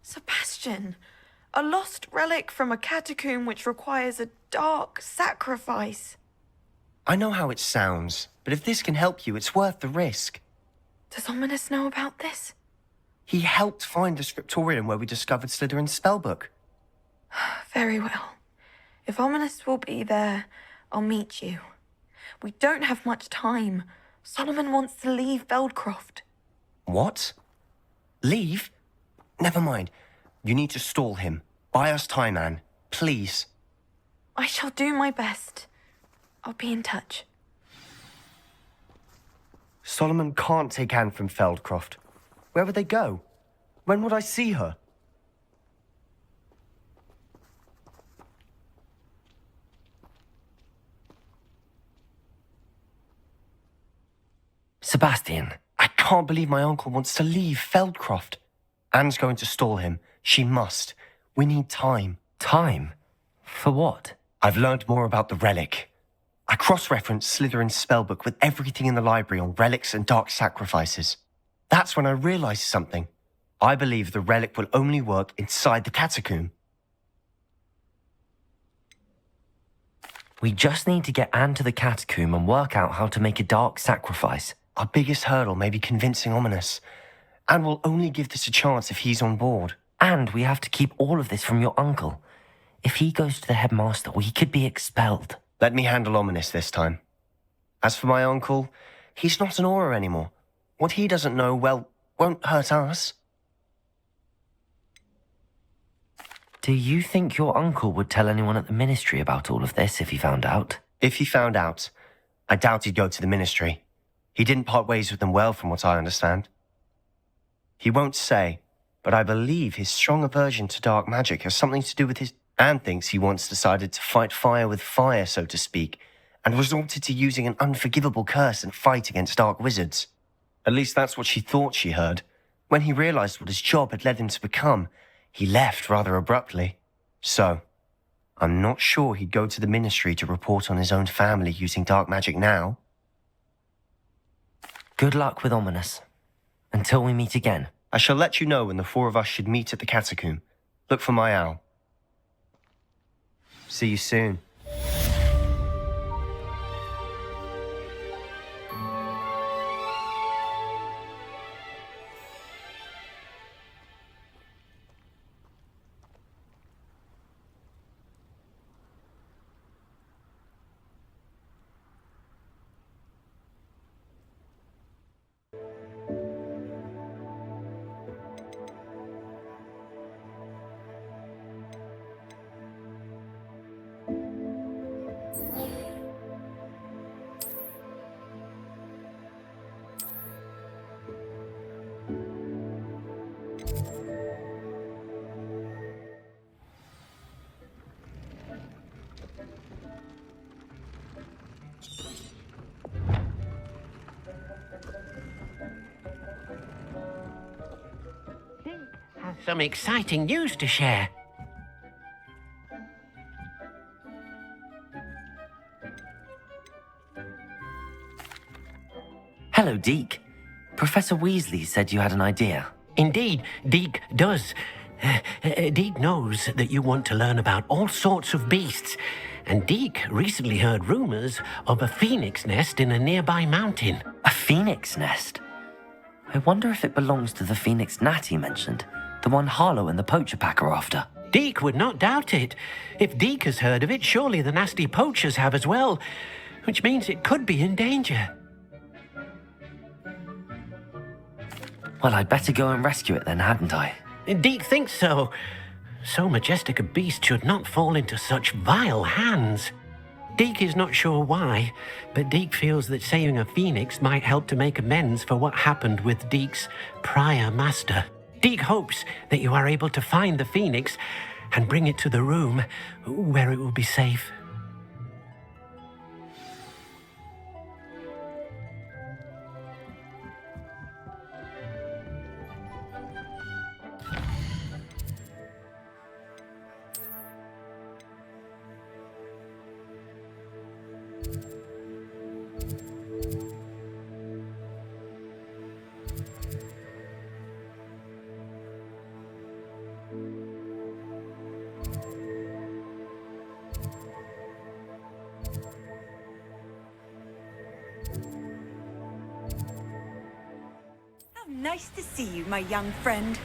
Sebastian, a lost relic from a catacomb which requires a dark sacrifice. I know how it sounds, but if this can help you, it's worth the risk. Does Ominous know about this? He helped find the scriptorium where we discovered Slytherin's spellbook. Very well. If Ominous will be there, I'll meet you. We don't have much time. Solomon wants to leave Feldcroft. What? Leave? Never mind. You need to stall him. Buy us time, Anne. Please. I shall do my best. I'll be in touch. Solomon can't take Anne from Feldcroft. Where would they go? When would I see her? Sebastian, I can't believe my uncle wants to leave Feldcroft. Anne's going to stall him. She must. We need time. Time? For what? I've learned more about the relic. I cross-referenced Slytherin's spellbook with everything in the library on relics and dark sacrifices. That's when I realized something. I believe the relic will only work inside the catacomb. We just need to get Anne to the catacomb and work out how to make a dark sacrifice. Our biggest hurdle may be convincing Ominous. And we'll only give this a chance if he's on board. And we have to keep all of this from your uncle. If he goes to the headmaster, we could be expelled. Let me handle Ominous this time. As for my uncle, he's not an Auror anymore. What he doesn't know, well, won't hurt us. Do you think your uncle would tell anyone at the ministry about all of this if he found out? If he found out, I doubt he'd go to the ministry. He didn't part ways with them well, from what I understand. He won't say, but I believe his strong aversion to dark magic has something to do with his... Anne thinks he once decided to fight fire with fire, so to speak, and resorted to using an unforgivable curse and fight against dark wizards. At least that's what she thought she heard. When he realized what his job had led him to become, he left rather abruptly. So, I'm not sure he'd go to the ministry to report on his own family using dark magic now. Good luck with Ominous. Until we meet again. I shall let you know when the four of us should meet at the catacomb. Look for my owl. See you soon. Some exciting news to share. Hello, Deke. Professor Weasley said you had an idea. Indeed, Deke does. Deke knows that you want to learn about all sorts of beasts, and Deke recently heard rumors of a phoenix nest in a nearby mountain. A phoenix nest? I wonder if it belongs to the phoenix gnat he mentioned, the The one Harlow and the poacher pack are after. Deke would not doubt it. If Deke has heard of it, surely the nasty poachers have as well, which means it could be in danger. Well, I'd better go and rescue it then, hadn't I? Deke thinks so. So majestic a beast should not fall into such vile hands. Deke is not sure why, but Deke feels that saving a phoenix might help to make amends for what happened with Deke's prior master. Deke hopes that you are able to find the phoenix and bring it to the room where it will be safe. Nice to see you, my young friend.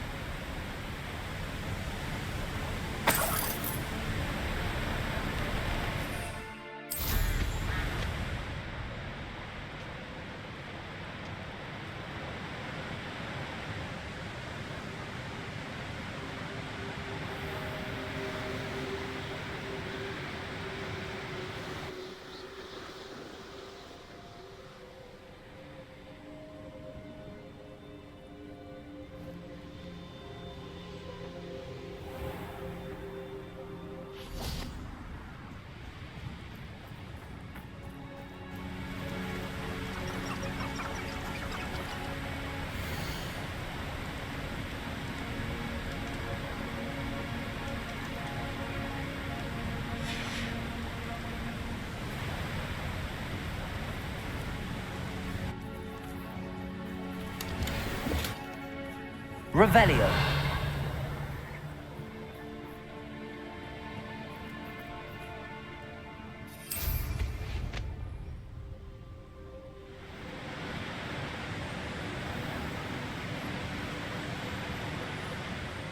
Revelio.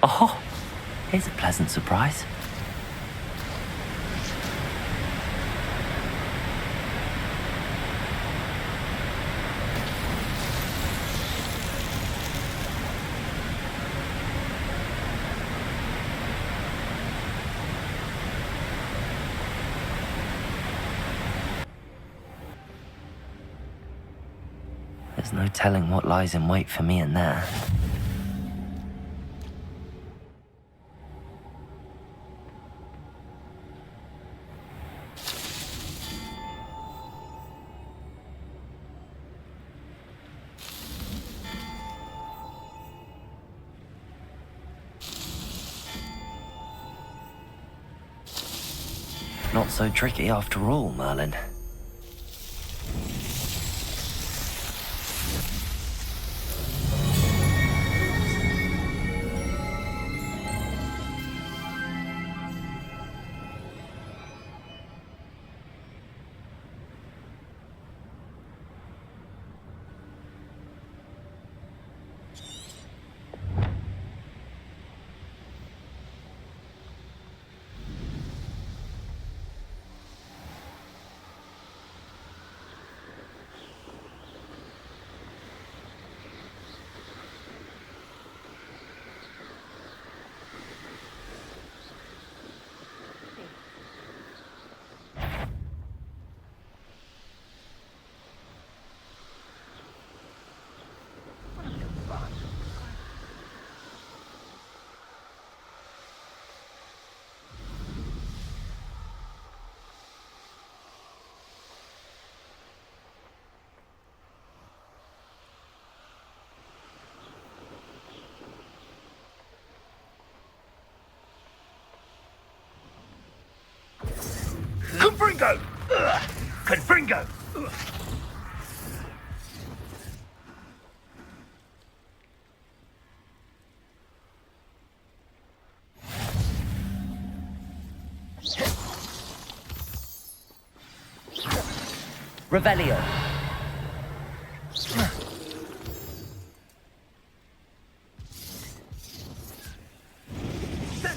Oh, here's a pleasant surprise. There's no telling what lies in wait for me in there. Not so tricky after all, Merlin. Confringo! Confringo! Revelio.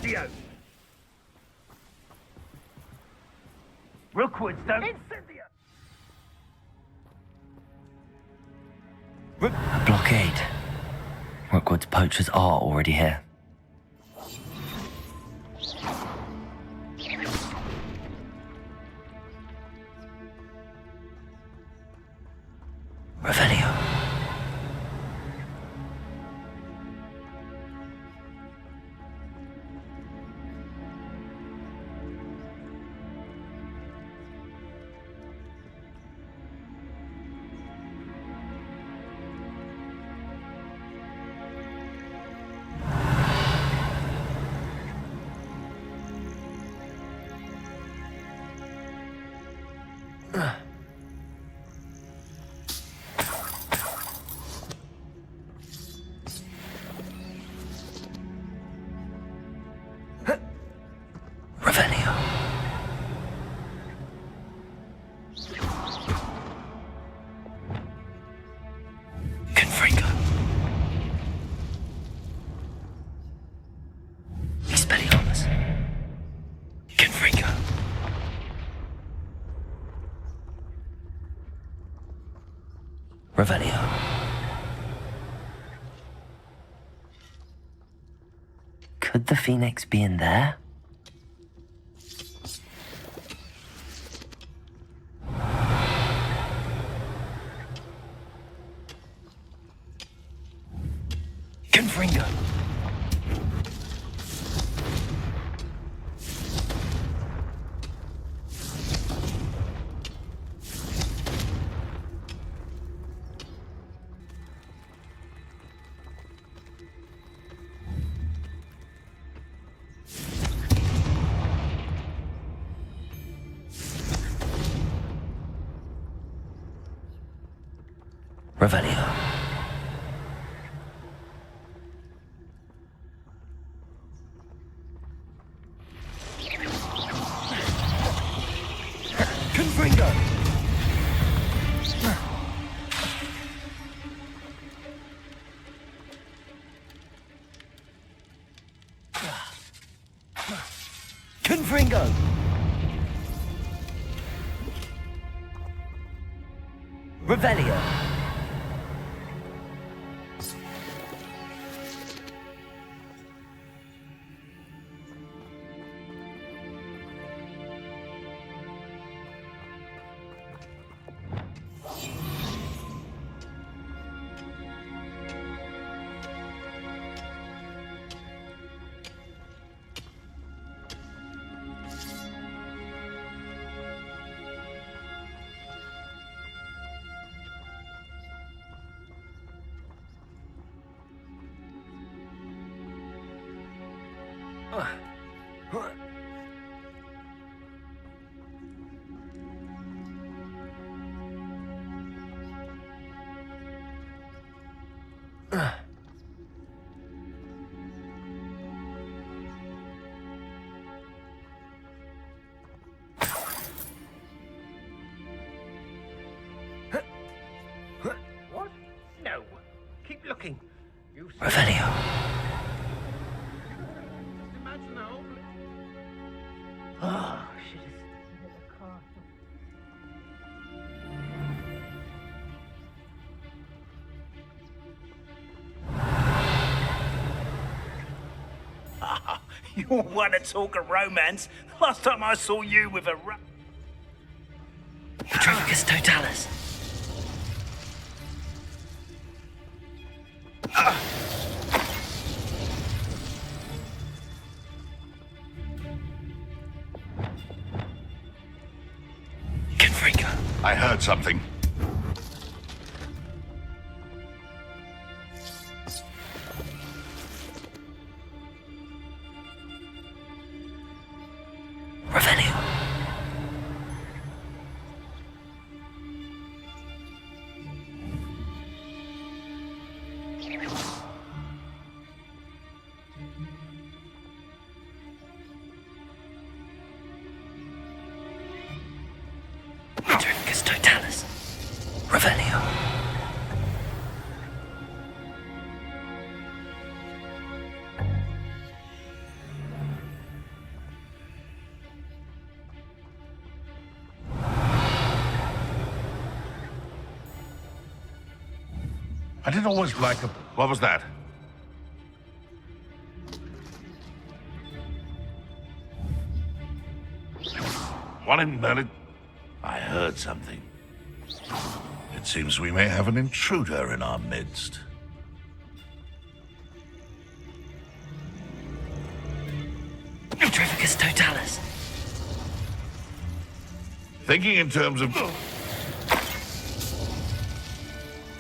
Incendio! Rookwood's done. Incendio! A blockade. Rookwood's poachers are already here. Revelio. Revelio. Confringo. Expelliarmus. Confringo. Revelio. Could the Phoenix be in there? Confringo. Revelio. Confringo. Confringo. Revelio. What? No. Keep looking. You Revelio. imagine the whole... Oh, You want to talk of romance? Last time I saw you with a Petrificus Totalis. Confringo. I heard something. Revelio. Petrificus Totalis. I didn't always like a... What was that? What in Merlin? I heard something. It seems we may have an intruder in our midst. Utrificus totalis. Thinking in terms of...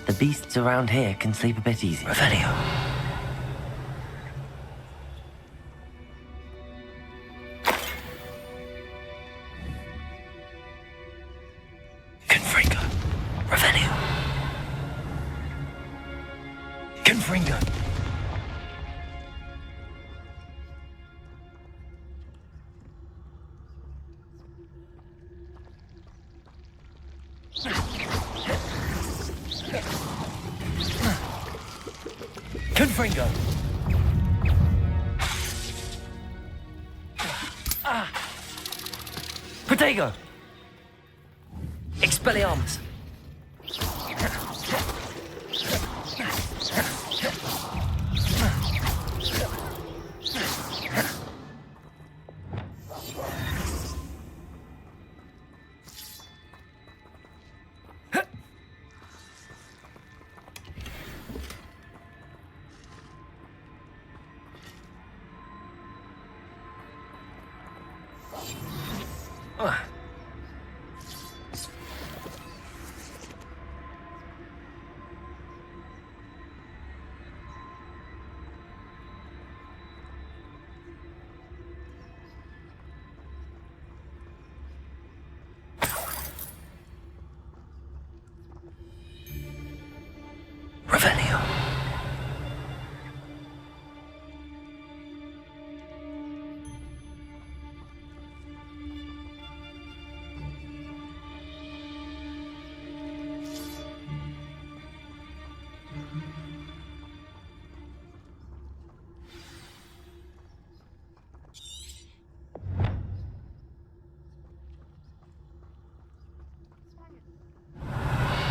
The beasts around here can sleep a bit easy. Revelio. Confringo. Revelio. Confringo. Confringo. Protego. Expelliarmus. Revelio.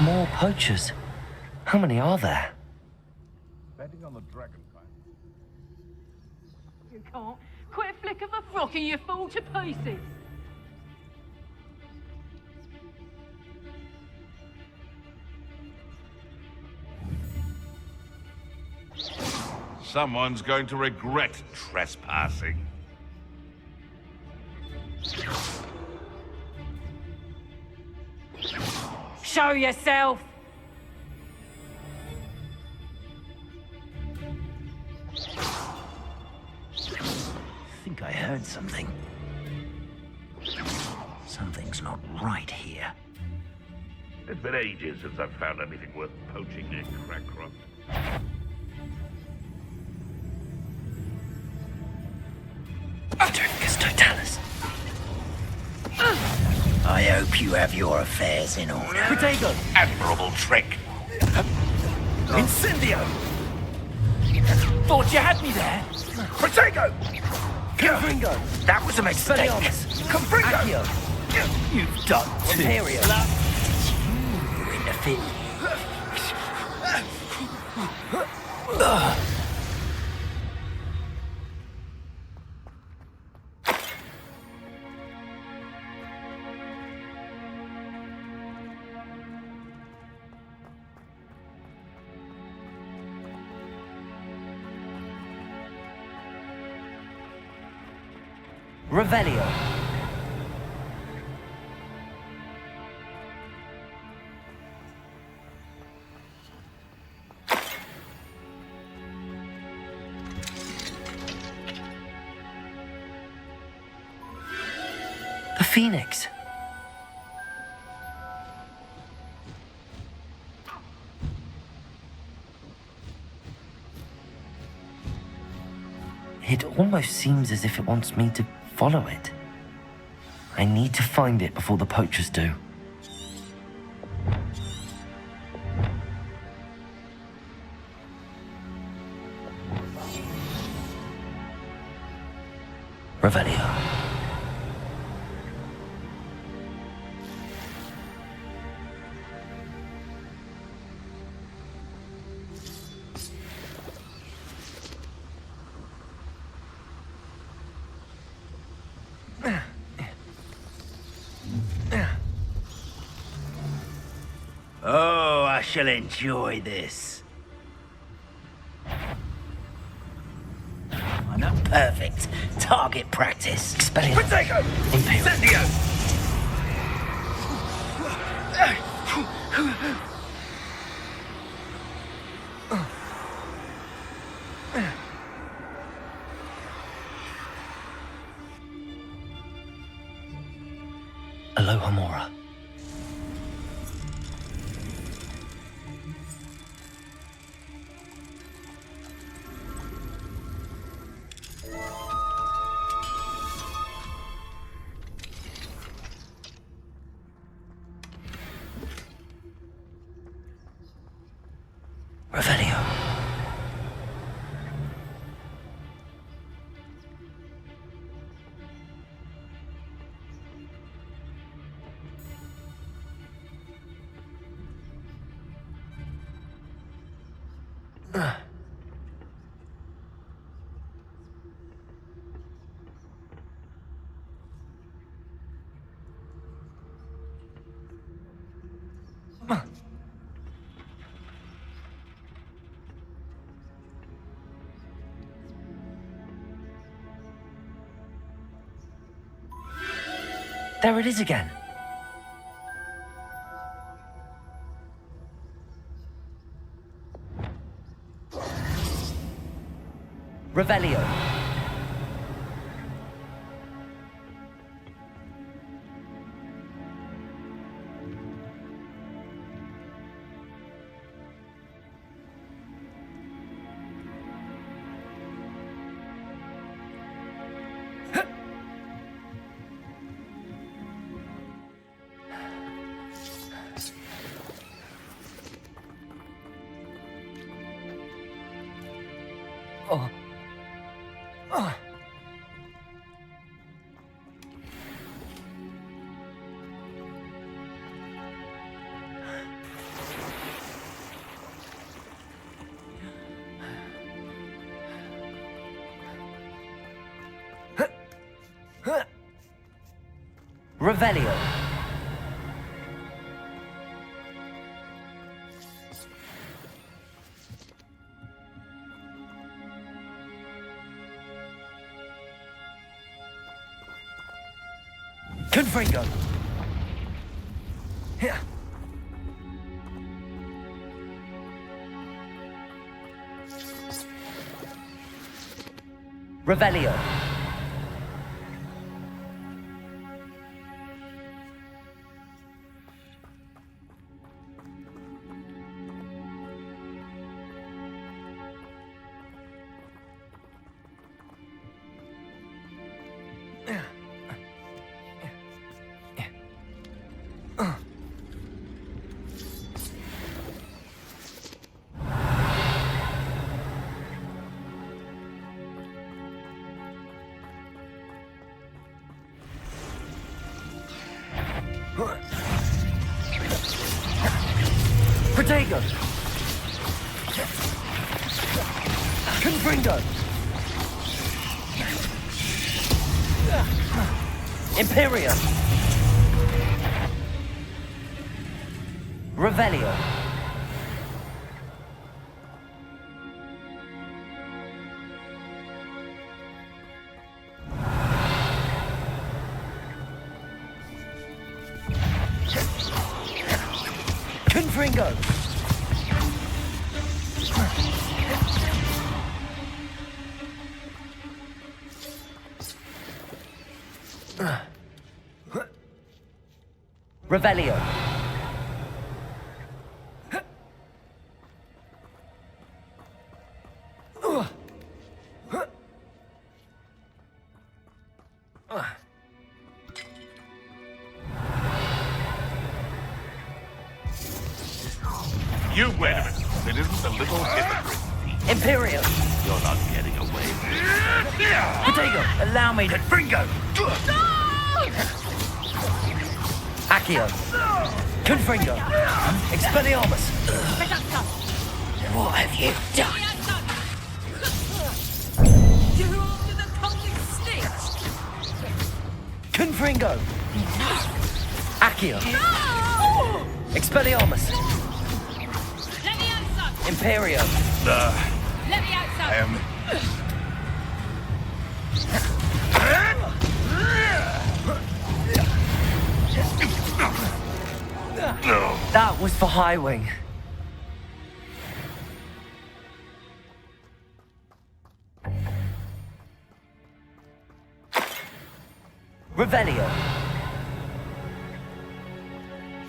More poachers. How many are there? Betting on the dragon kind. You can't. Quit a flick of a frock and you fall to pieces. Someone's going to regret trespassing. Show yourself! I think I heard something. Something's not right here. It's been ages since I've found anything worth poaching near Crackcroft. Utrificus totalis. I hope you have your affairs in order. Protego. Admirable trick. Incendio. Thought you had me there. Protego! Confringo. That was a mistake. Confringo. Accio. You've done too. Ontario. You're in the field. Revelio. The Phoenix. It almost seems as if it wants me to follow it. I need to find it before the poachers do. Revelio. shall enjoy this. I'm not perfect. Target practice. Expelliarmus. Protego! Incendio! Aloha Mora. Revelio. There it is again. Revelio. Oh. Oh. Revelio. Confringo. Here. Revelio. Protego! Confringo! Imperium! Revelio! Confringo! Revelio. You wait a minute. It isn't a little hypocrite. Imperium. You're not getting away. Protego, allow me to Fringo. Accio. Confringo. Expelliarmus. What have you done? You're after the common snitch! Confringo. Accio. No! Expelliarmus. Imperium. Let me out, son. I am... No. That was for High Wing. Revelio.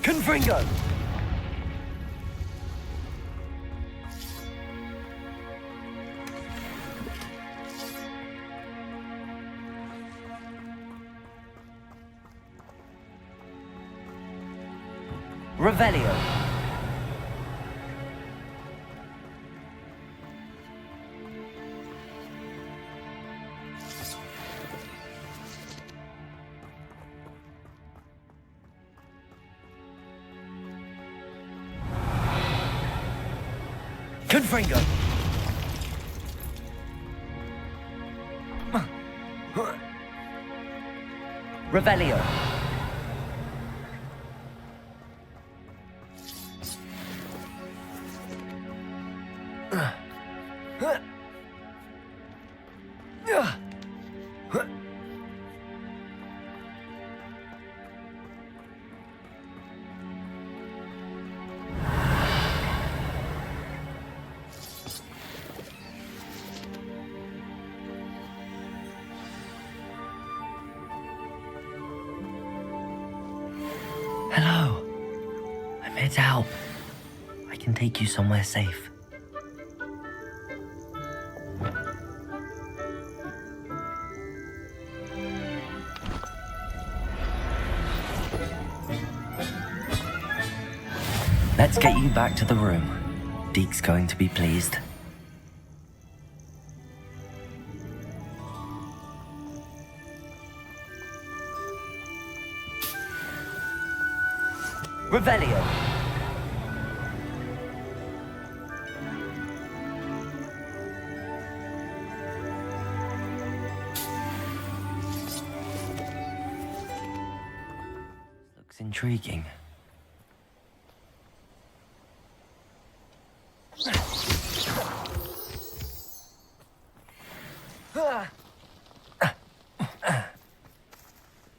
Confringo. Revelio. Confringo. Revelio. Hello. I'm here to help. I can take you somewhere safe. Let's get you back to the room. Deke's going to be pleased. Revelio. Looks intriguing.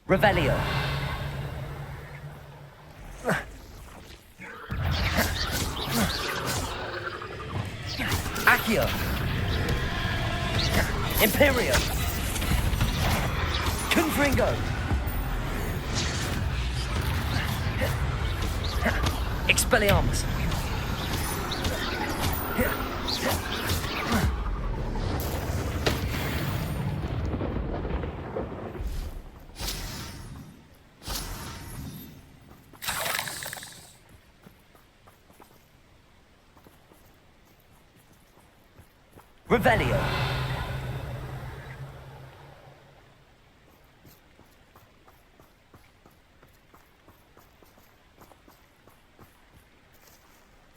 Revelio. Accio. Imperium. Confringo. Expelliarmus. Revelio.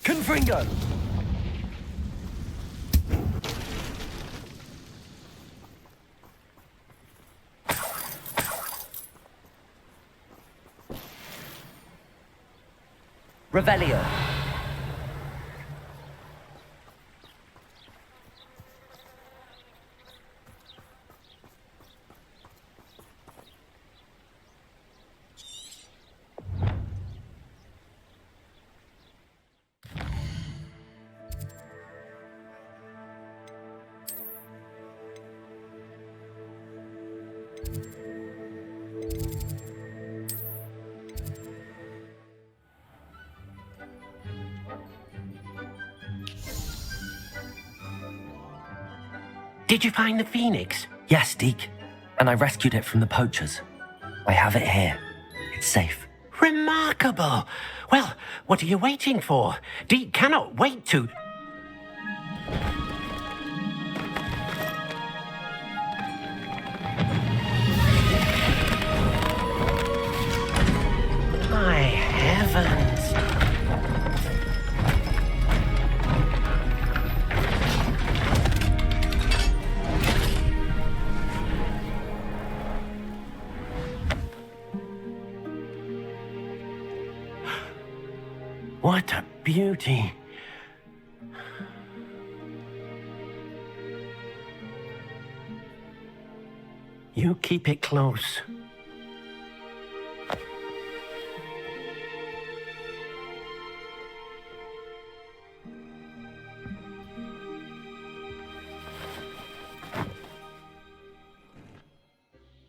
Confringo. Revelio. Did you find the phoenix? Yes, Deke. And I rescued it from the poachers. I have it here. It's safe. Remarkable. Well, what are you waiting for? Deke cannot wait to... My heavens. What a beauty. You keep it close.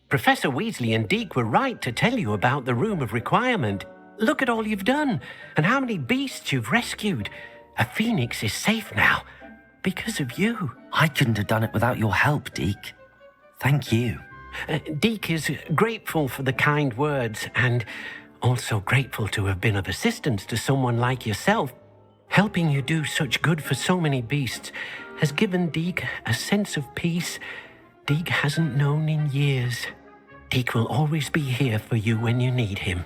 Professor Weasley and Deke were right to tell you about the Room of Requirement. Look at all you've done, and how many beasts you've rescued. A phoenix is safe now, because of you. I couldn't have done it without your help, Deke. Thank you. Deke is grateful for the kind words, and also grateful to have been of assistance to someone like yourself. Helping you do such good for so many beasts has given Deke a sense of peace Deke hasn't known in years. Deke will always be here for you when you need him.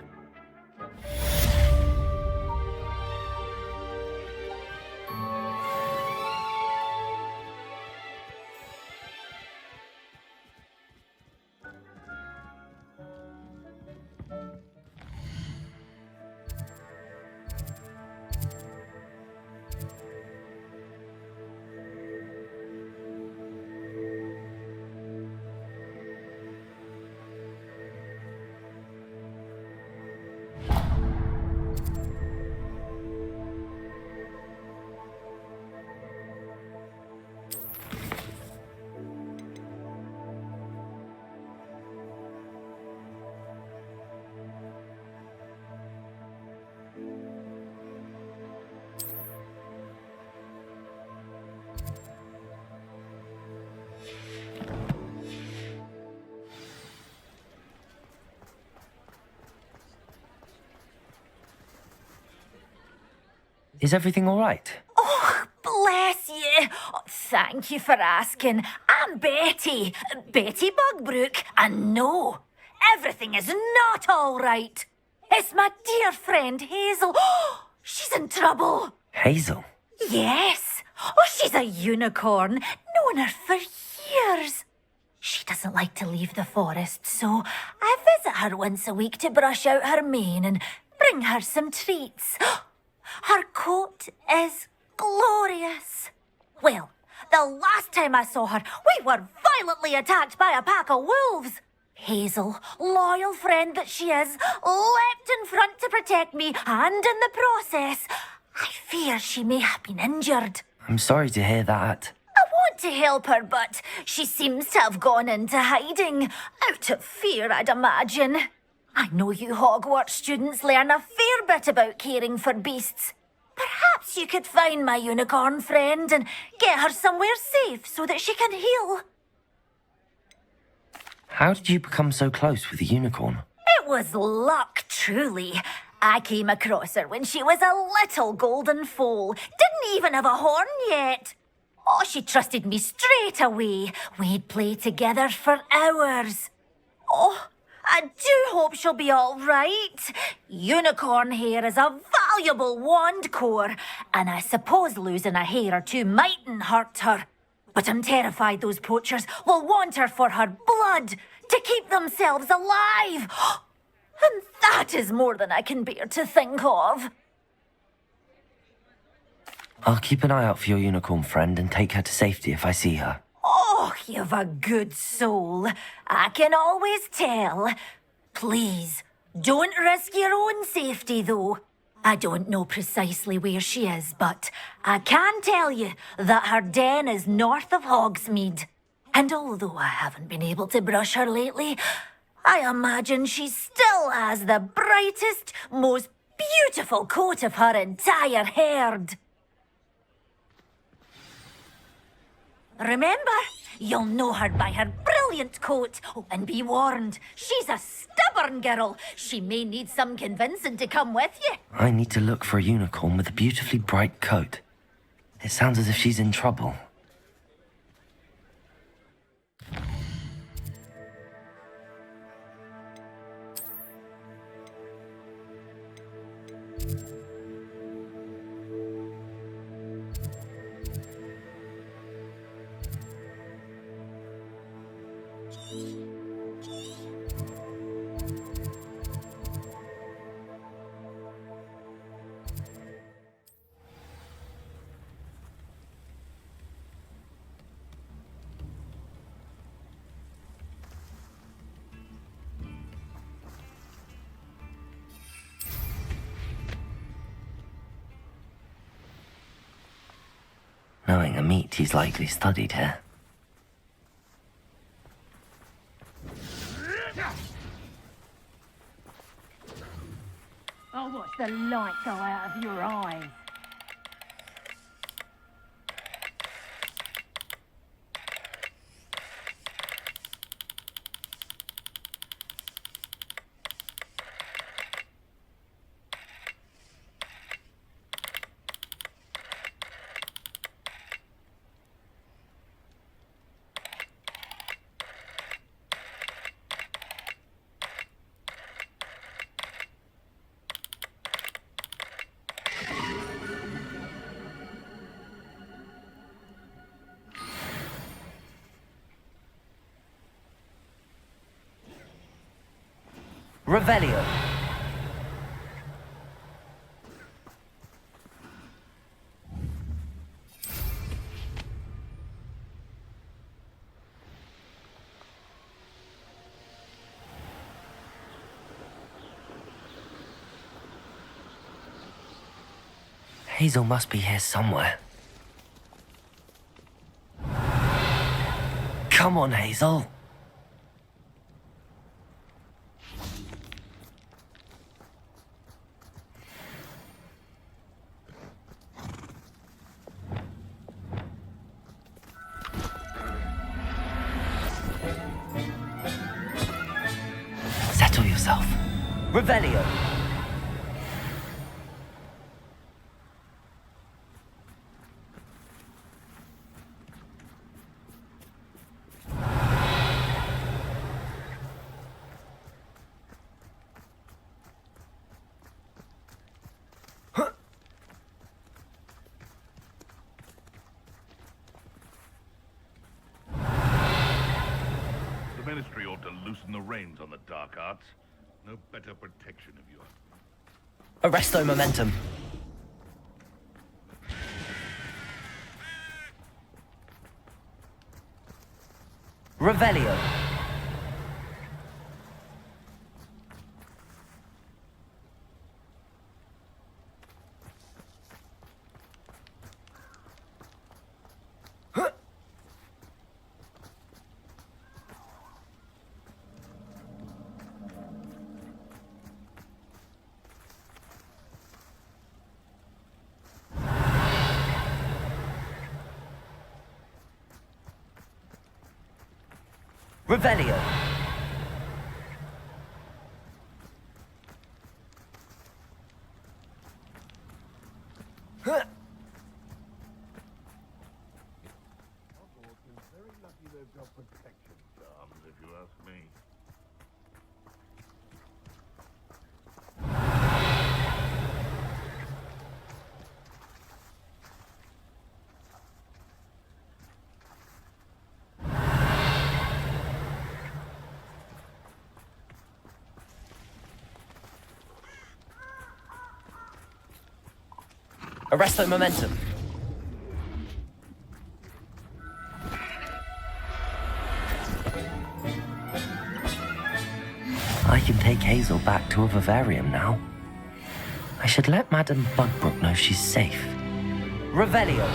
Is everything all right? Oh, bless you. Oh, thank you for asking. I'm Betty. Betty Bugbrook. And no, everything is not all right. It's my dear friend Hazel. Oh, she's in trouble. Hazel? Yes. Oh, she's a unicorn. Known her for years. She doesn't like to leave the forest, so I visit her once a week to brush out her mane and bring her some treats. Her coat is glorious. Well, the last time I saw her, we were violently attacked by a pack of wolves. Hazel, loyal friend that she is, leapt in front to protect me, and in the process, I fear she may have been injured. I'm sorry to hear that. I want to help her, but she seems to have gone into hiding. Out of fear, I'd imagine. I know you Hogwarts students learn a fair bit about caring for beasts. Perhaps you could find my unicorn friend and get her somewhere safe so that she can heal. How did you become so close with the unicorn? It was luck, truly. I came across her when she was a little golden foal. Didn't even have a horn yet. Oh, she trusted me straight away. We'd play together for hours. Oh, I do hope she'll be all right. Unicorn hair is a valuable wand core, and I suppose losing a hair or two mightn't hurt her. But I'm terrified those poachers will want her for her blood to keep themselves alive. And that is more than I can bear to think of. I'll keep an eye out for your unicorn friend and take her to safety if I see her. Oh, you've a good soul. I can always tell. Please, don't risk your own safety, though. I don't know precisely where she is, but I can tell you that her den is north of Hogsmeade. And although I haven't been able to brush her lately, I imagine she still has the brightest, most beautiful coat of her entire herd. Remember, you'll know her by her brilliant coat. Oh, and be warned, she's a stubborn girl. She may need some convincing to come with you. I need to look for a unicorn with a beautifully bright coat. It sounds as if she's in trouble. knowing a meat he's likely studied here. I'll watch the light go out of your eyes. Revelio. Hazel must be here somewhere. Come on, Hazel. Settle yourself. Revelio. The Ministry ought to loosen the reins on the dark arts. No better protection of yours. Arresto momentum. Revelio. Revelio. Very lucky they've got protection charms, if you ask me. Arresto momentum. I can take Hazel back to a vivarium now. I should let Madame Bugbrook know she's safe. Revelio.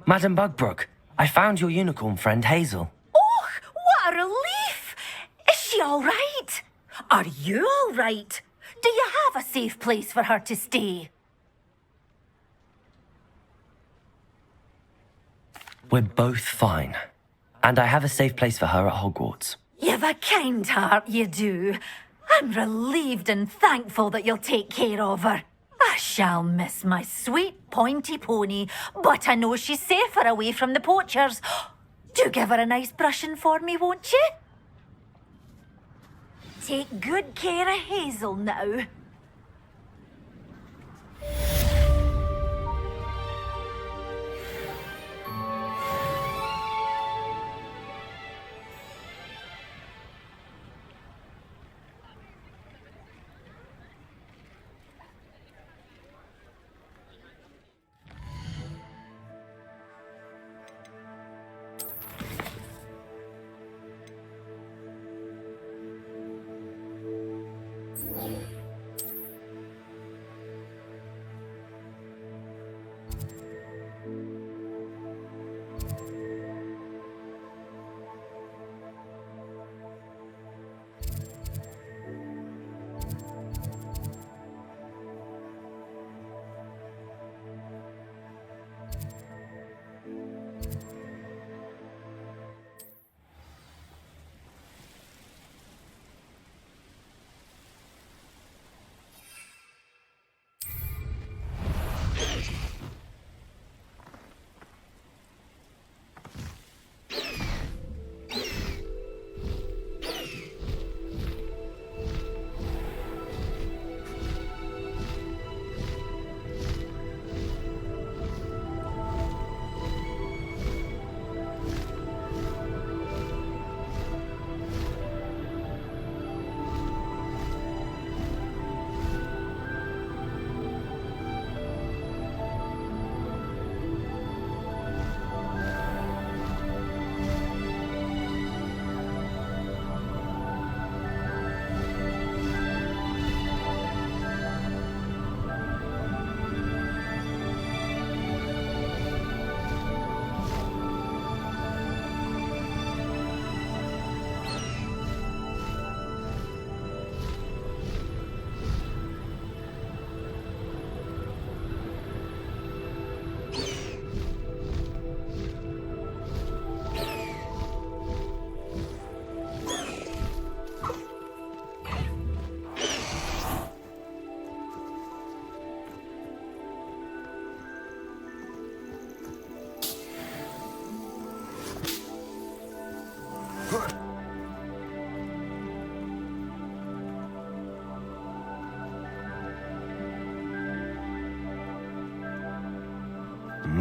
Madame Bugbrook, I found your unicorn friend Hazel. Oh, what a relief! Is she all right? Are you all right? Do you have a safe place for her to stay? We're both fine. And I have a safe place for her at Hogwarts. You've a kind heart, you do. I'm relieved and thankful that you'll take care of her. I shall miss my sweet pointy pony, but I know she's safer away from the poachers. Do give her a nice brushing for me, won't you? Take good care of Hazel now.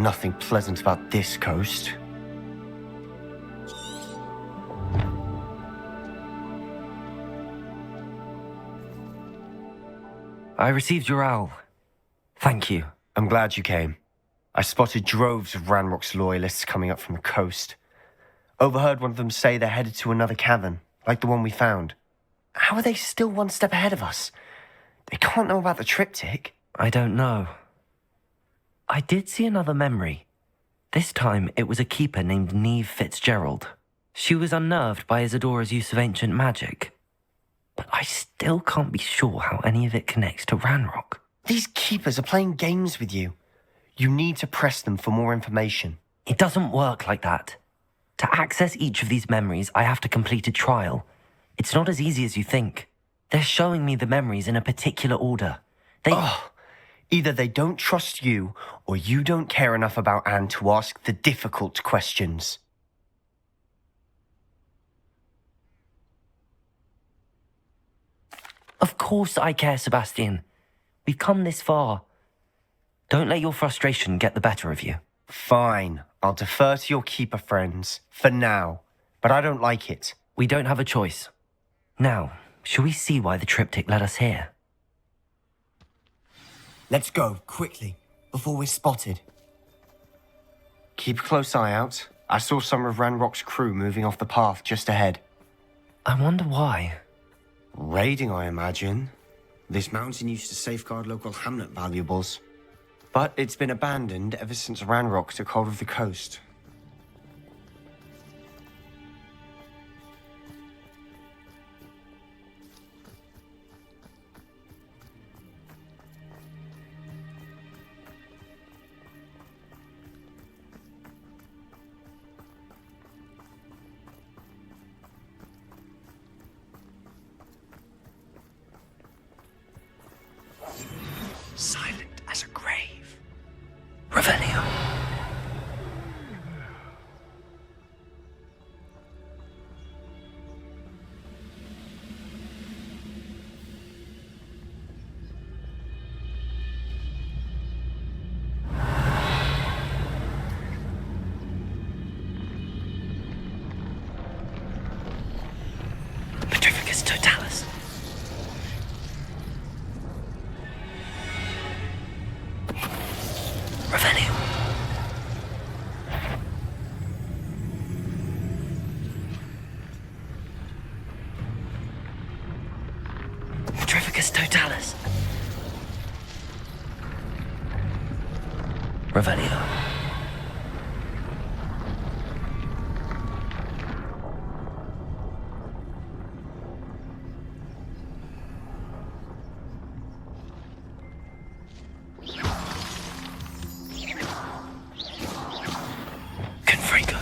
nothing pleasant about this coast. I received your owl. Thank you. I'm glad you came. I spotted droves of Ranrock's loyalists coming up from the coast. Overheard one of them say they're headed to another cavern, like the one we found. How are they still one step ahead of us? They can't know about the triptych. I don't know. I did see another memory. This time, it was a keeper named Neve Fitzgerald. She was unnerved by Isadora's use of ancient magic. But I still can't be sure how any of it connects to Ranrock. These keepers are playing games with you. You need to press them for more information. It doesn't work like that. To access each of these memories, I have to complete a trial. It's not as easy as you think. They're showing me the memories in a particular order. Either they don't trust you, or you don't care enough about Anne to ask the difficult questions. Of course I care, Sebastian. We've come this far. Don't let your frustration get the better of you. Fine. I'll defer to your keeper friends, for now. But I don't like it. We don't have a choice. Now, shall we see why the triptych led us here? Let's go, quickly, before we're spotted. Keep a close eye out. I saw some of Ranrock's crew moving off the path just ahead. I wonder why. Raiding, I imagine. This mountain used to safeguard local hamlet valuables. But it's been abandoned ever since Ranrock took hold of the coast. Silent as a grave. Revelio. Petrificus totalis. Revelio. Petrificus totalis. Revelio. Confringo.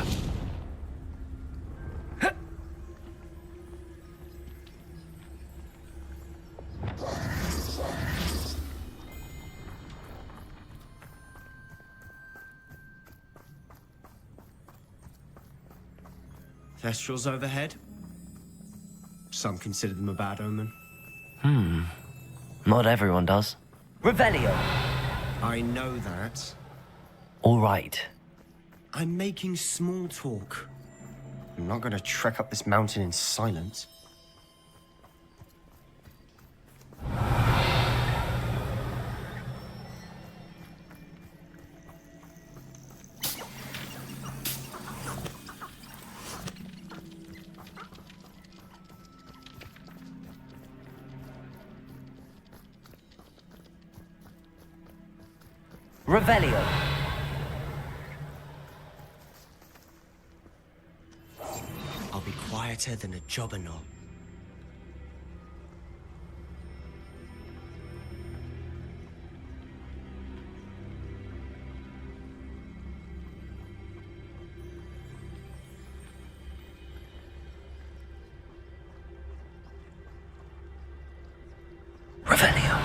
Thestrals overhead? Some consider them a bad omen. Not everyone does. Revelio. I know that. All right. I'm making small talk. I'm not going to trek up this mountain in silence. Revelio. I'll be quieter than a jobberknoll. Revelio.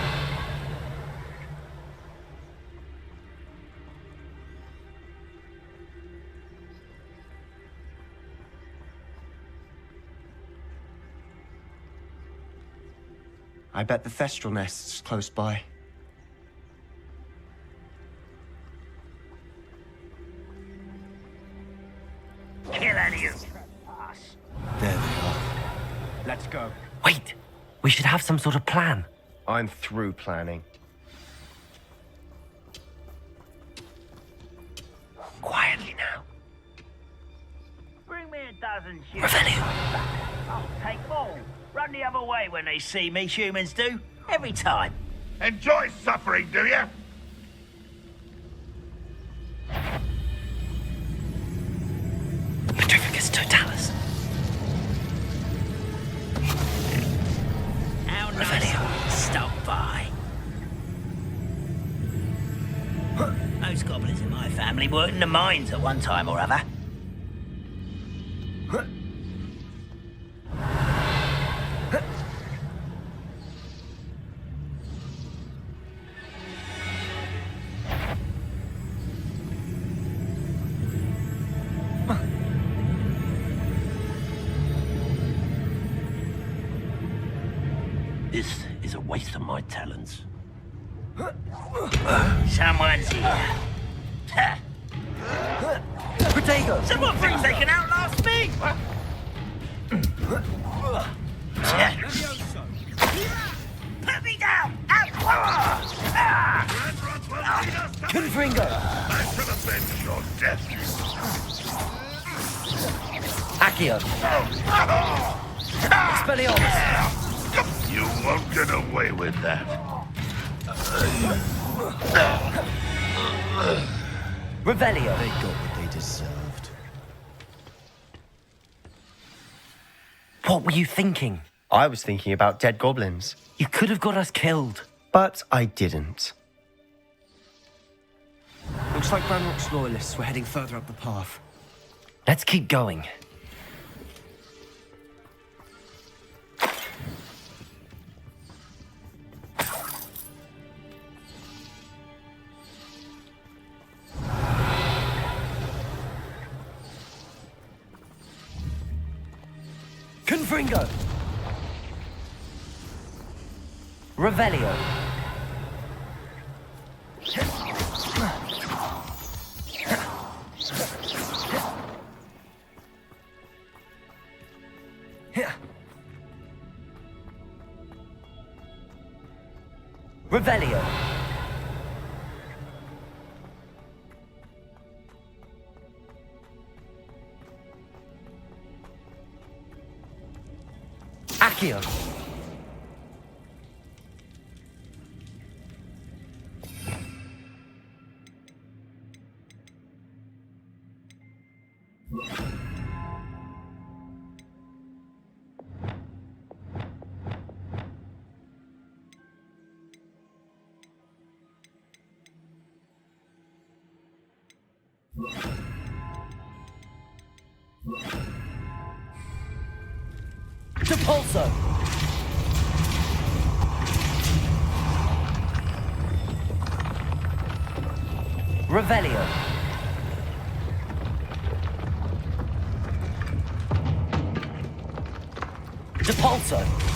I bet the Thestral nest's close by. kill any of us. There they are. Let's go. Wait, we should have some sort of plan. I'm through planning. Quietly now. Bring me a dozen humans. Revelio. I'll take all. Run the other way when they see me, humans do. Every time. Enjoy suffering, do you? Petrificus totalis. How nice. Stop by. Most goblins in my family worked in the mines at one time or other. This is a waste of my talents. Someone's here. Protego! Someone thinks they can outlast me! Put me down! Confringo! I shall avenge your death. Accio! Expelliarmus! You won't get away with that. Revelio! They got what they deserved. What were you thinking? I was thinking about dead goblins, You could have got us killed. but I didn't. Looks like Ranrock's loyalists were heading further up the path. Let's keep going. Confringo! Revelio! Revelio! Accio! Depulso! Revelio! Depulso!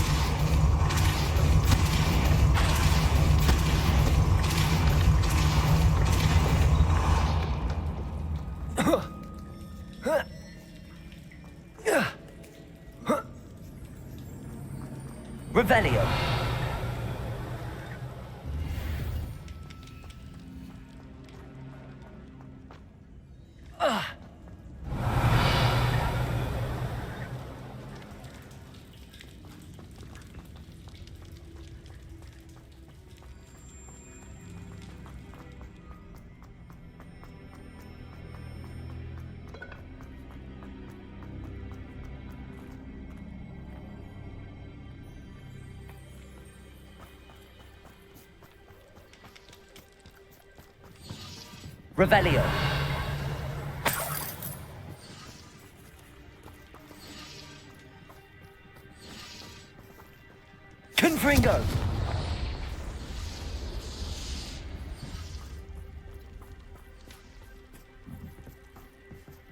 Revelio! Revelio! Confringo!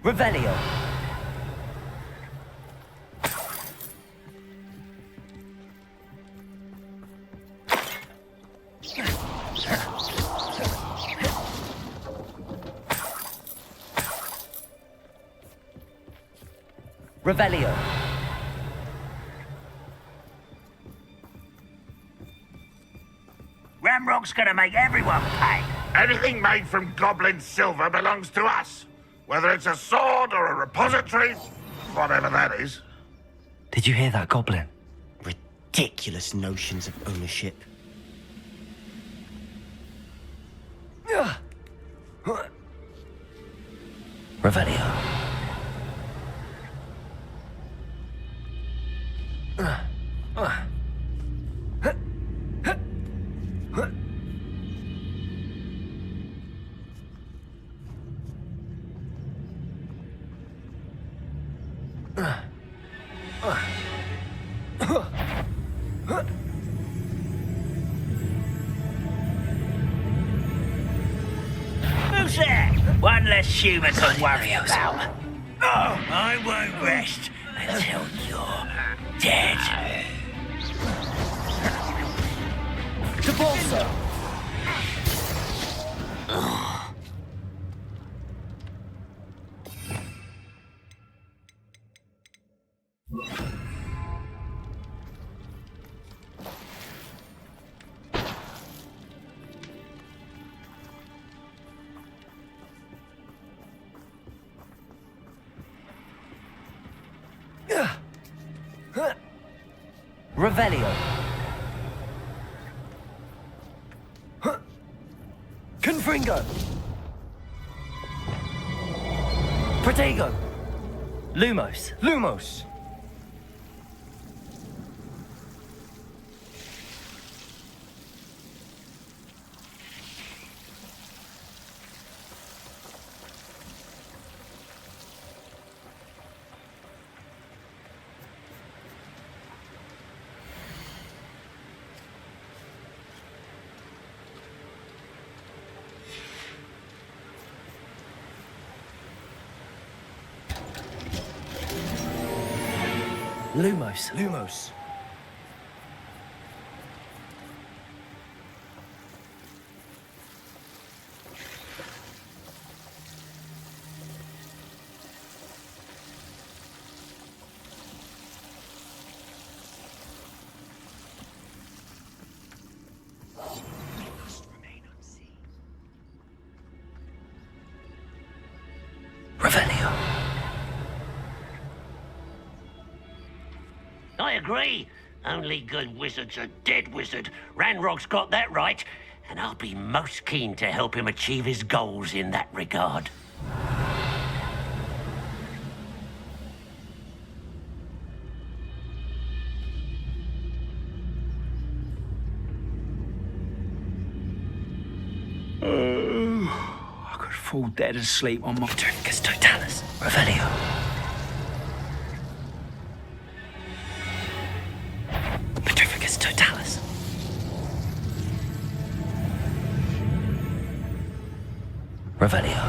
Revelio! Revelio. Ramrock's gonna make everyone pay. Anything made from goblin silver belongs to us. Whether it's a sword or a repository, whatever that is. Did you hear that, Goblin? Ridiculous notions of ownership. Revelio. Who's there? One less human to worry about. Oh, I won't rest until you're dead. Debolso! Revelio. Confringo. Protego. Lumos. Lumos! Lumos. Lumos. Revelio. I agree. Only good wizard's a dead wizard. Ranrock's got that right, and I'll be most keen to help him achieve his goals in that regard. I could fall dead asleep on my... Terrificus Totalis. Revelio. Petrificus Totalis. Revelio.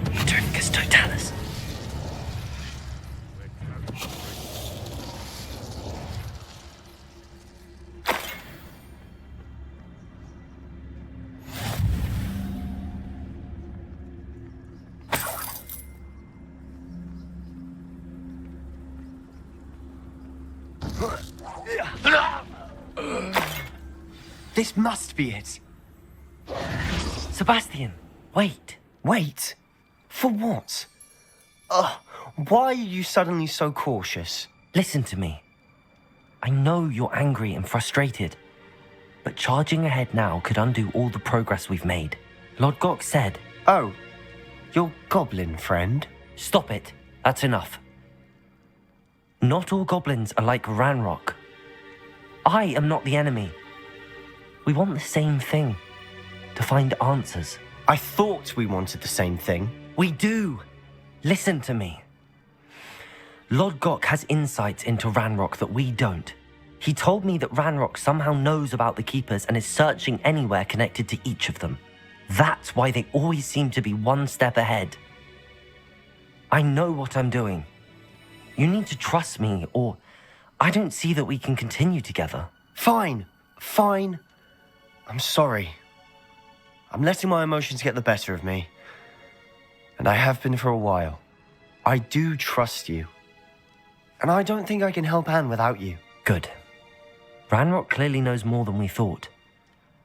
Petrificus Totalis. This must be it. Sebastian, wait. Wait. For what? Why are you suddenly so cautious? Listen to me. I know you're angry and frustrated, but charging ahead now could undo all the progress we've made. Lord Gok said... Oh, your goblin friend? Stop it. That's enough. Not all goblins are like Ranrock. I am not the enemy. We want the same thing. To find answers. I thought we wanted the same thing. We do. Listen to me. Lord Gok has insights into Ranrock that we don't. He told me that Ranrock somehow knows about the Keepers and is searching anywhere connected to each of them. That's why they always seem to be one step ahead. I know what I'm doing. You need to trust me, or I don't see that we can continue together. Fine. I'm sorry. I'm letting my emotions get the better of me. And I have been for a while. I do trust you. And I don't think I can help Anne without you. Good. Ranrock clearly knows more than we thought.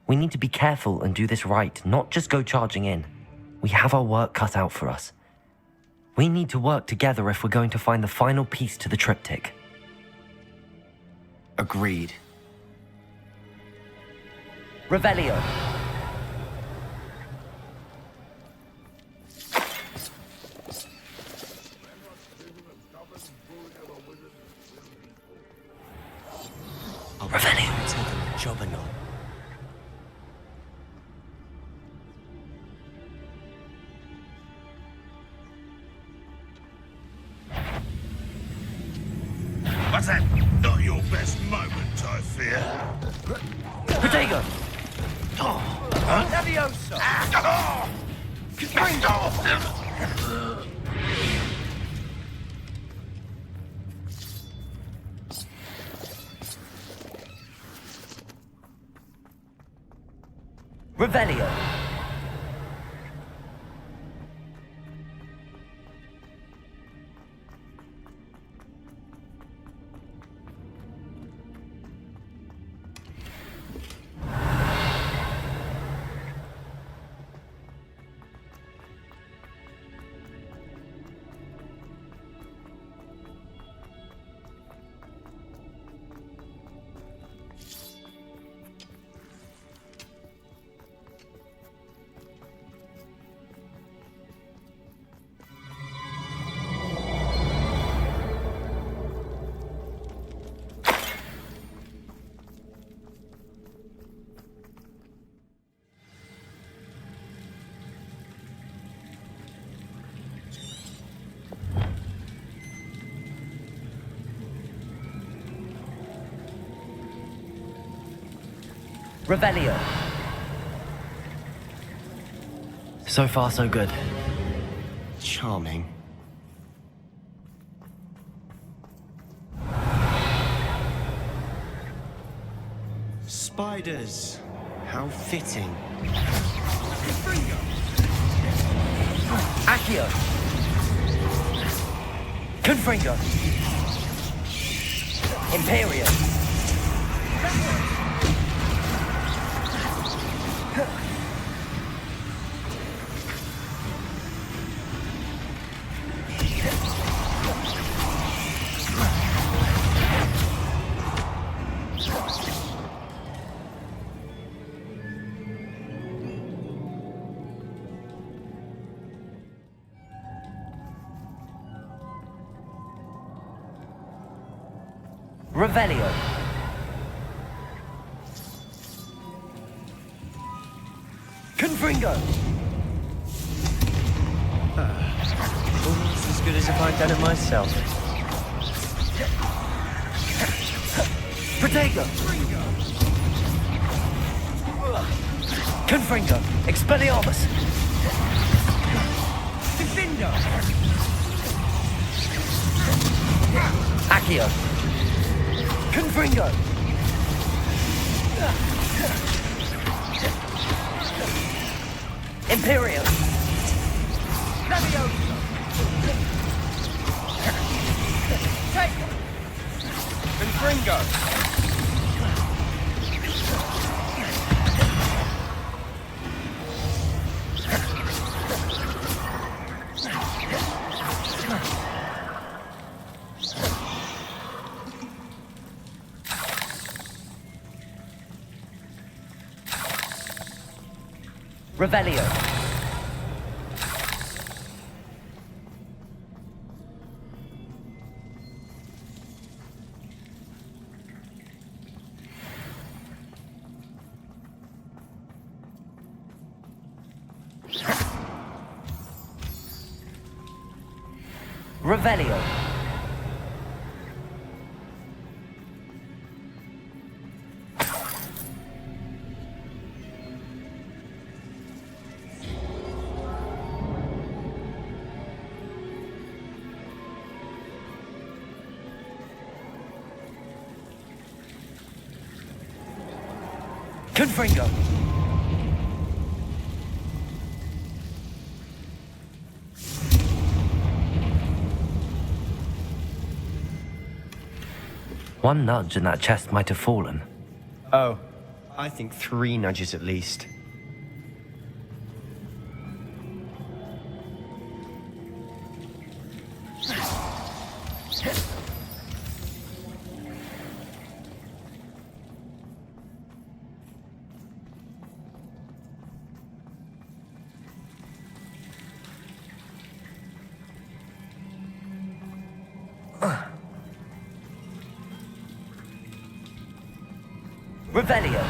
We need to be careful and do this right, not just go charging in. We have our work cut out for us. We need to work together if we're going to find the final piece to the triptych. Agreed. Revelio. Revelio. Jobberknoll. What's that? Not your best moment, I fear. Protego! Leviosa! Revelio. Revelio. So far, so good. Charming. Spiders. How fitting. Accio. Confringo. Imperium. Revelio. Confringo. Almost as good as if I'd done it myself. Protego. Confringo. Expelliarmus. Defender. Accio. Confringo. Imperium. Leviosa. Take. Confringo. Revelio. Revelio. Confringo. One nudge and that chest might have fallen. Oh, I think 3 nudges at least. Revelio.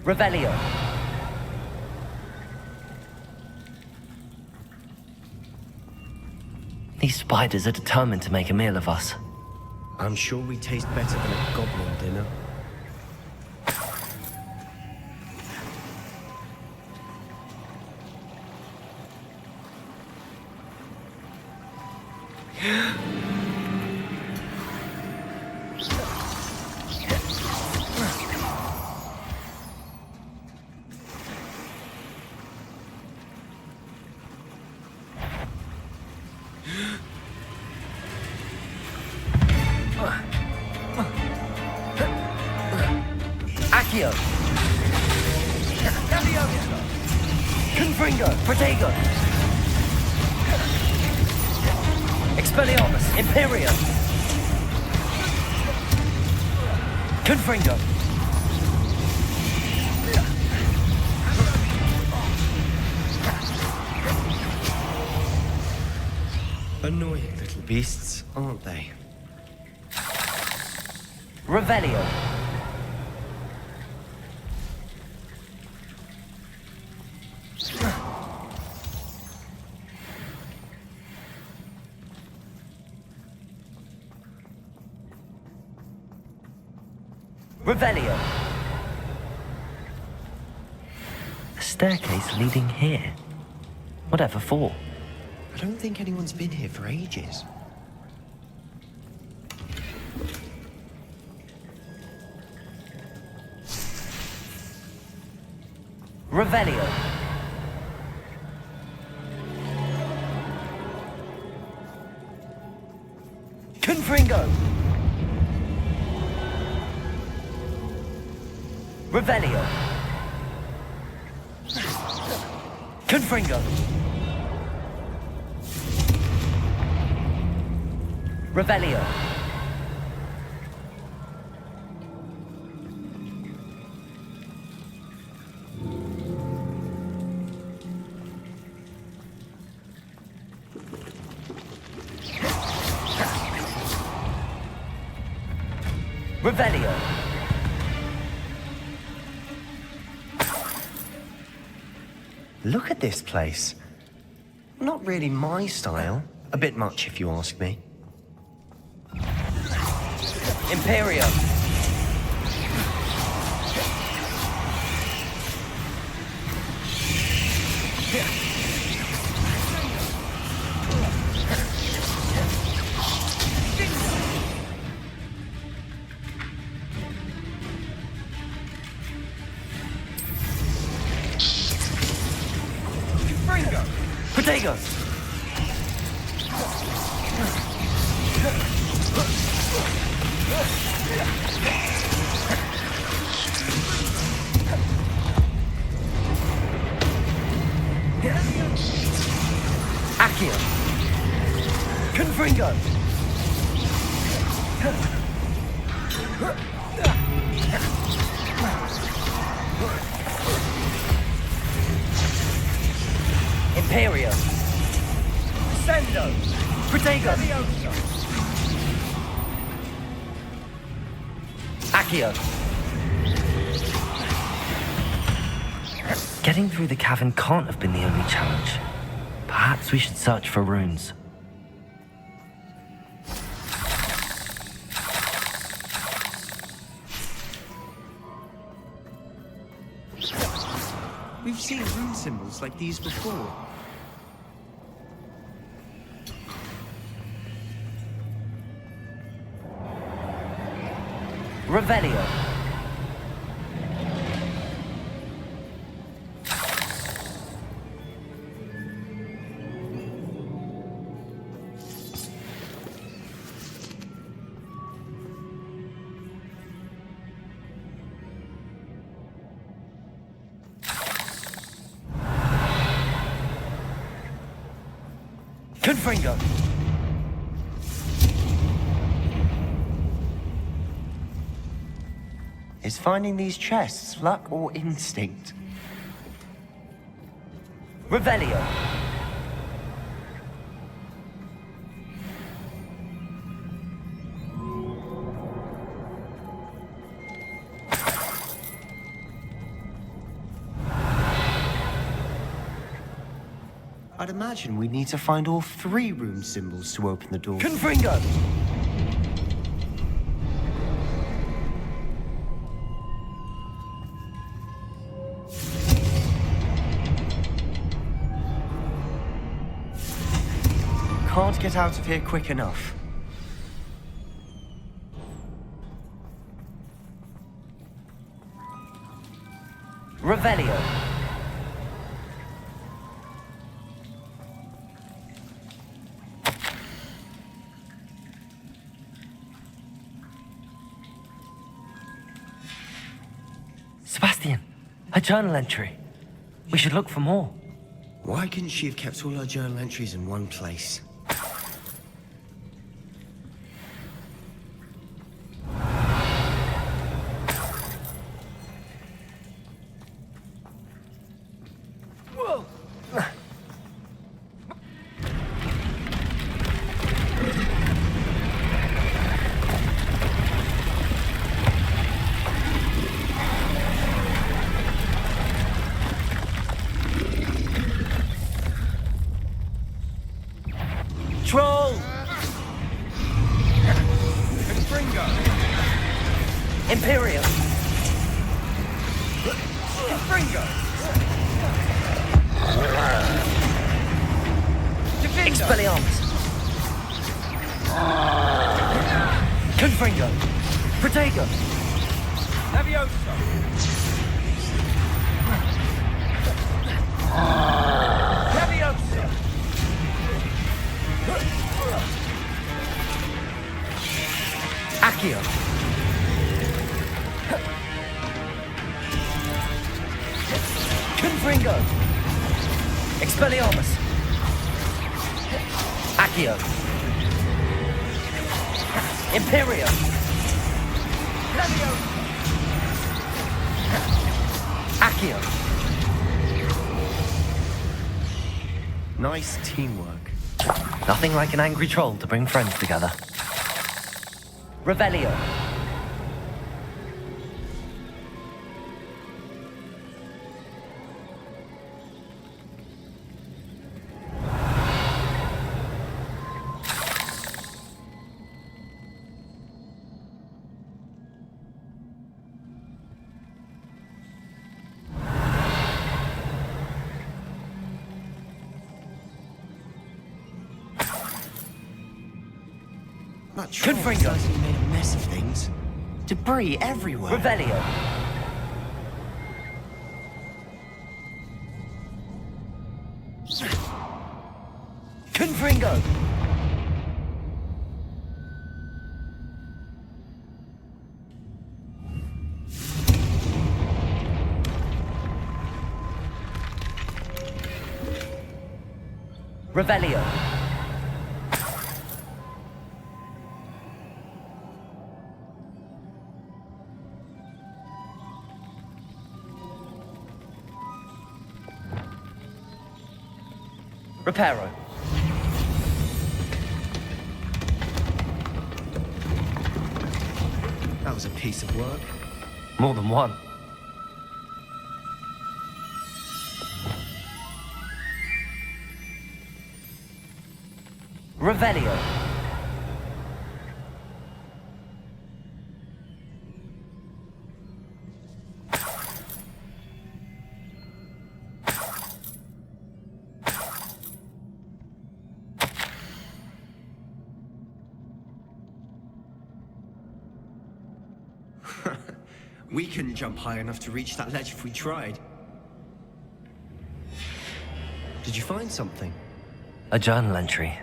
Revelio. These spiders are determined to make a meal of us. I'm sure we taste better than a goblin dinner. Accio. Confringo. Protego. Expelliarmus. Imperium. Confringo. Annoying little beasts, aren't they? Revelio. Revelio. A staircase leading here. Whatever for? I don't think anyone's been here for ages. Revelio. Confringo. Revelio. Confringo. Revelio. Revelio. Look at this place. Not really my style. A bit much, if you ask me. Imperium. Protego. Accio. Confringo. Imperio. Sendo. Protego. Accio. Getting through the cavern can't have been the only challenge. Perhaps we should search for runes. We've seen rune symbols like these before. Revelio. Confringo! Is finding these chests luck or instinct? Revelio! I'd imagine we'd need to find all 3 rune symbols to open the door. Confringo! Can't get out of here quick enough. Revelio! Sebastian, a journal entry. We should look for more. Why couldn't she have kept all her journal entries in one place? Troll! Confringo! Imperium! Confringo! Expelliarmus! Confringo! Protego! Levioso! Levioso! Accio! Confringo! Expelliarmus! Accio! Imperium! Levioso! Accio! Nice teamwork. Nothing like an angry troll to bring friends together. Revelio! That troll Confringo! certainly made a mess of things. Debris everywhere. Revelio! Confringo! Revelio! Reparo. That was a piece of work. More than one. Revelio. We couldn't jump high enough to reach that ledge if we tried. Did you find something? A journal entry.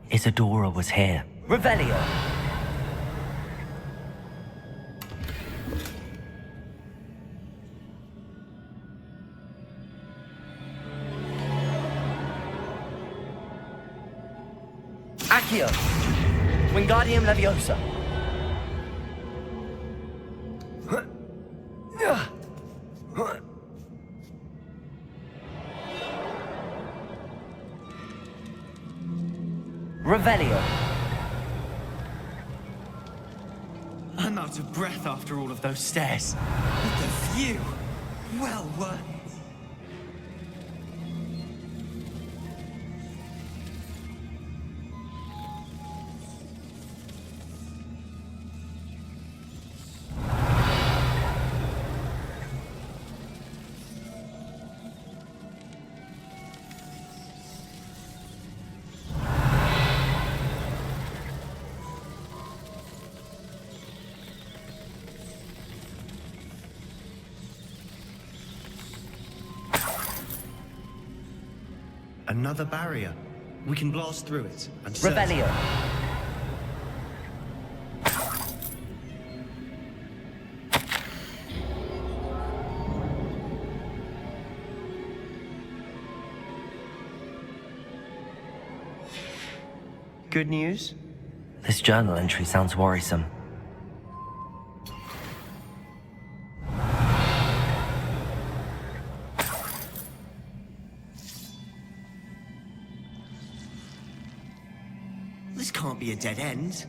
Isadora was here. Revelio. Accio! Wingardium Leviosa! Revelio! I'm out of breath after all of those stairs. But the view! Well worth it. Another barrier. We can blast through it and search. Revelio! Good news? This journal entry sounds worrisome. This can't be a dead end.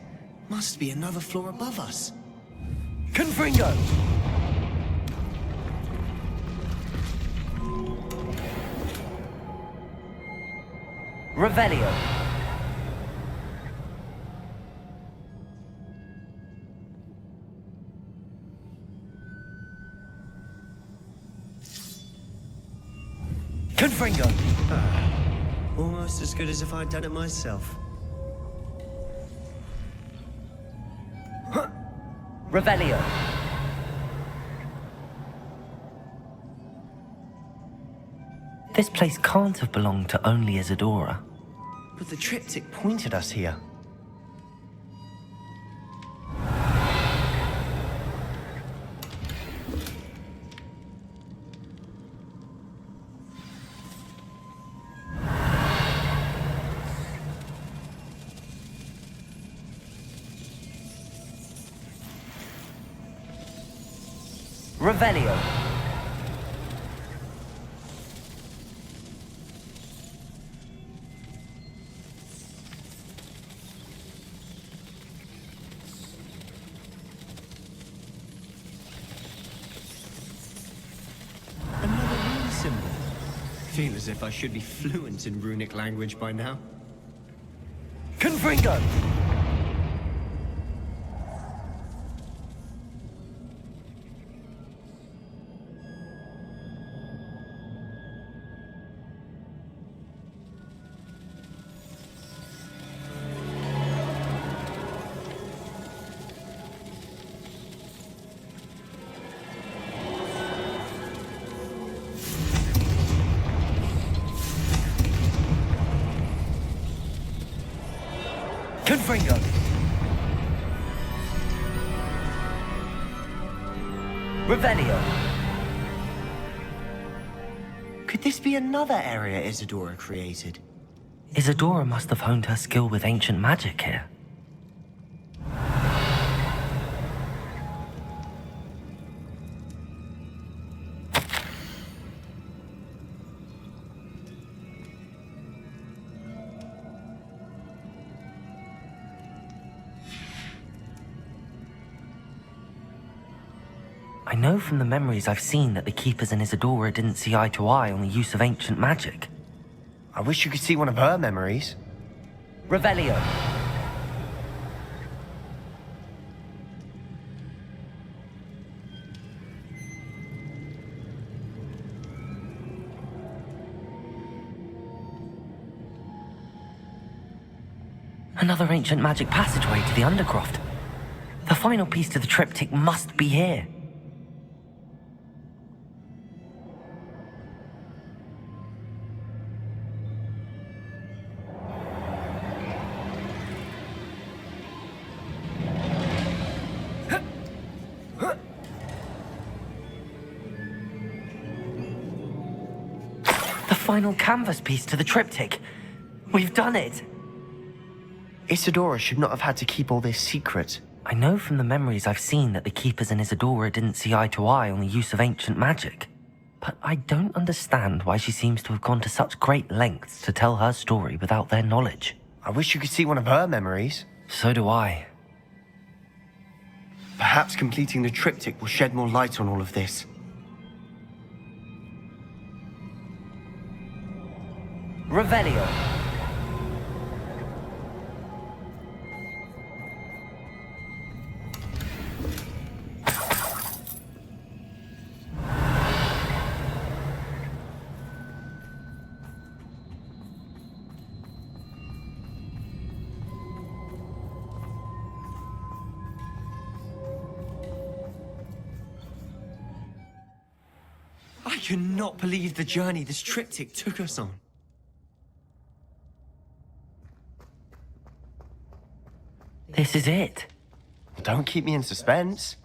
Must be another floor above us. Confringo! Revelio! Confringo! Almost as good as if I'd done it myself. Revelio! This place can't have belonged to only Isadora. But the triptych pointed us here. Revelio! Another rune symbol. Feel as if I should be fluent in runic language by now. Confringo! Confringo! Revelio! Could this be another area Isadora created? Isadora must have honed her skill with ancient magic here. I know from the memories I've seen that the Keepers and Isadora didn't see eye to eye on the use of ancient magic. I wish you could see one of her memories. Revelio! Another ancient magic passageway to the Undercroft. The final piece to the triptych must be here. The final canvas piece to the triptych. We've done it. Isadora should not have had to keep all this secret. I know from the memories I've seen that the Keepers and Isadora didn't see eye to eye on the use of ancient magic. But I don't understand why she seems to have gone to such great lengths to tell her story without their knowledge. I wish you could see one of her memories. So do I. Perhaps completing the triptych will shed more light on all of this. Revelio. I cannot believe the journey this triptych took us on. This is it. Don't keep me in suspense.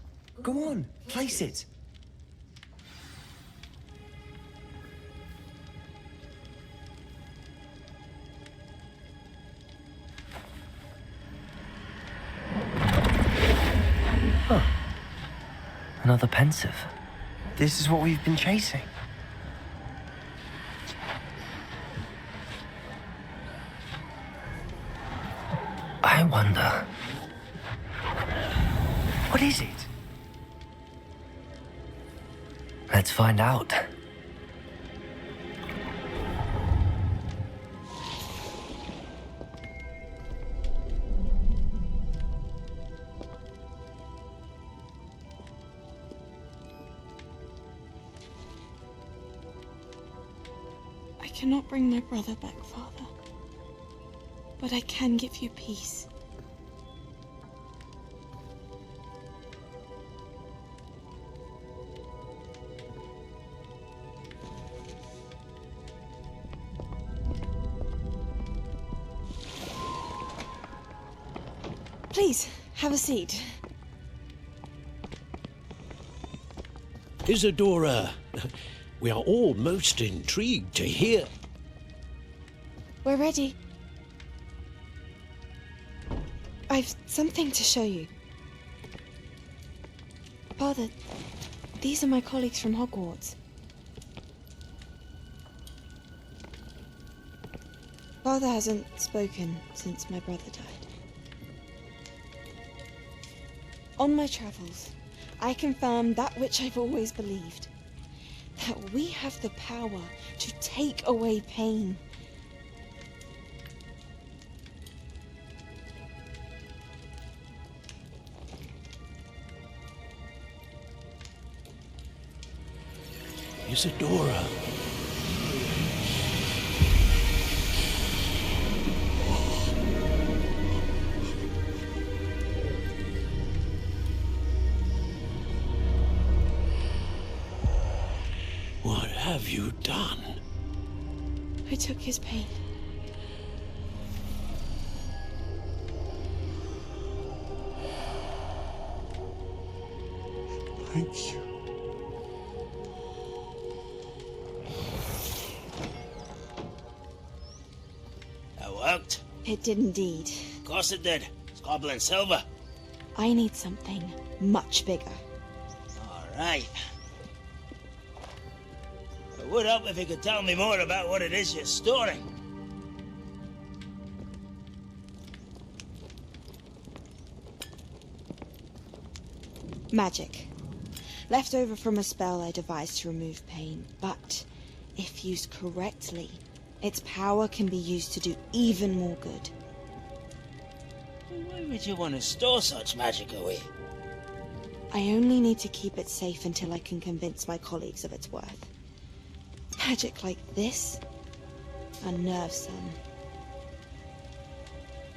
Go on, place it. Huh. Another pensive. This is what we've been chasing. I wonder... What is it? Let's find out. I cannot bring my brother back, Father. But I can give you peace. Please, have a seat. Isadora, we are all most intrigued to hear. We're ready. I've something to show you. Father, these are my colleagues from Hogwarts. Father hasn't spoken since my brother died. On my travels, I confirmed that which I've always believed. That we have the power to take away pain. Isadora. What have you done? I took his pain. Thank you. That worked? It did indeed. Of course it did. It's goblin silver. I need something much bigger. All right. It would help if you could tell me more about what it is you're storing. Magic. Left over from a spell I devised to remove pain, but if used correctly, its power can be used to do even more good. Why would you want to store such magic away? I only need to keep it safe until I can convince my colleagues of its worth. Magic like this unnerves them.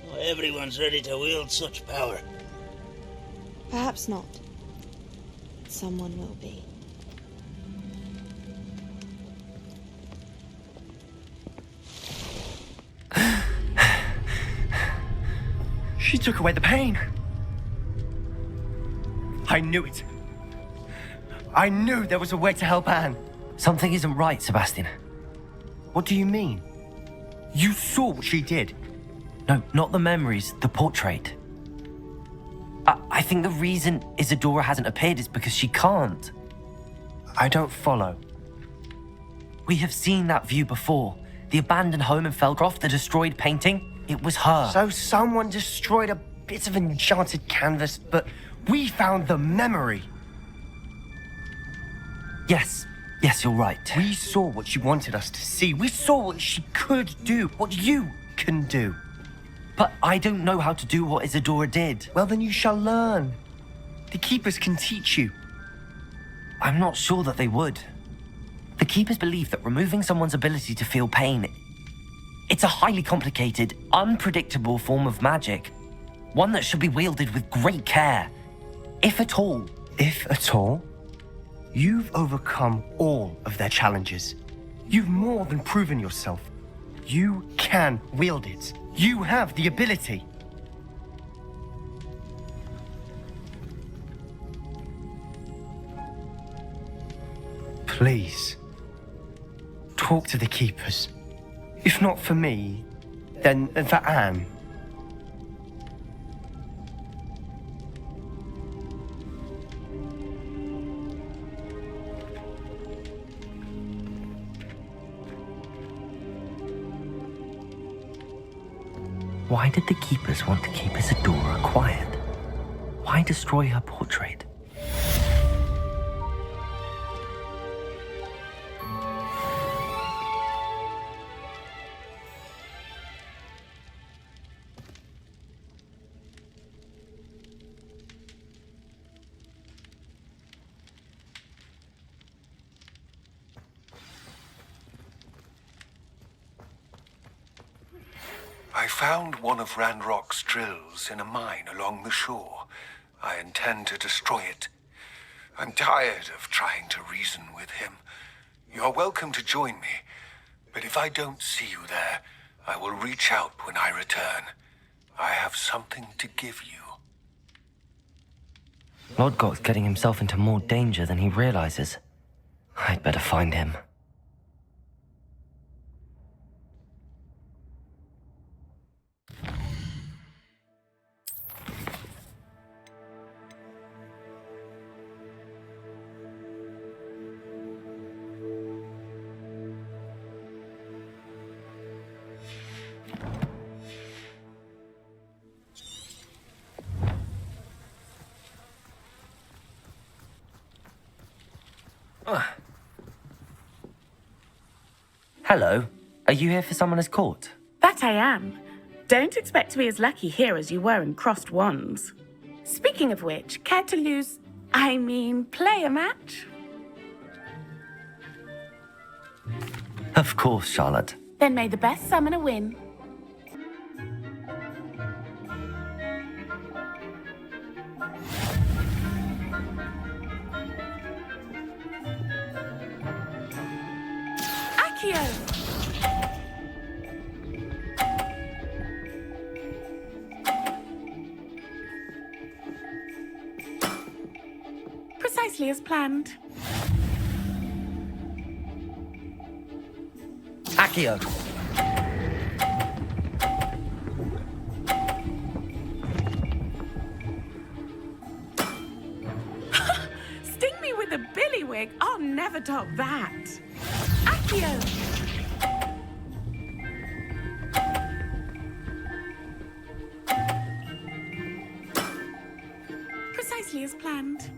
Not everyone's ready to wield such power. Perhaps not. Someone will be. She took away the pain. I knew it. I knew there was a way to help Anne. Something isn't right, Sebastian. What do you mean? You saw what she did. No, not the memories, the portrait. I think the reason Isadora hasn't appeared is because she can't. I don't follow. We have seen that view before. The abandoned home in Feldcroft, the destroyed painting. It was her. So someone destroyed a bit of enchanted canvas, but we found the memory. Yes, you're right. We saw what she wanted us to see. We saw what she could do, what you can do. But I don't know how to do what Isadora did. Well, then you shall learn. The Keepers can teach you. I'm not sure that they would. The Keepers believe that removing someone's ability to feel pain, it's a highly complicated, unpredictable form of magic. One that should be wielded with great care. If at all. If at all? You've overcome all of their challenges. You've more than proven yourself. You can wield it. You have the ability. Please, talk to the Keepers. If not for me, then for Anne. Why did the Keepers want to keep Isadora quiet? Why destroy her portrait? I found one of Ranrock's drills in a mine along the shore. I intend to destroy it. I'm tired of trying to reason with him. You're welcome to join me, but if I don't see you there, I will reach out when I return. I have something to give you. Lodgok's getting himself into more danger than he realizes. I'd better find him. Hello. Are you here for Summoner's Court? That I am. Don't expect to be as lucky here as you were in Crossed Wands. Speaking of which, care to play a match? Of course, Charlotte. Then may the best summoner win. Precisely as planned. Accio. Sting me with a billywig. I'll never top that. Accio. Precisely as planned.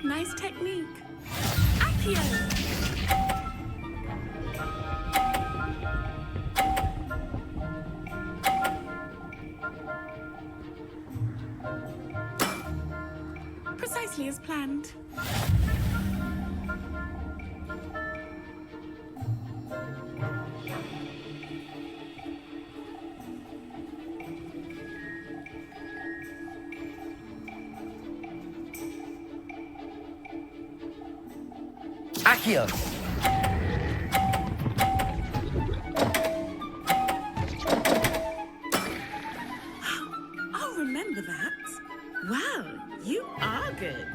Nice technique. Accio. Precisely as planned. Accio. I'll remember that. you are good.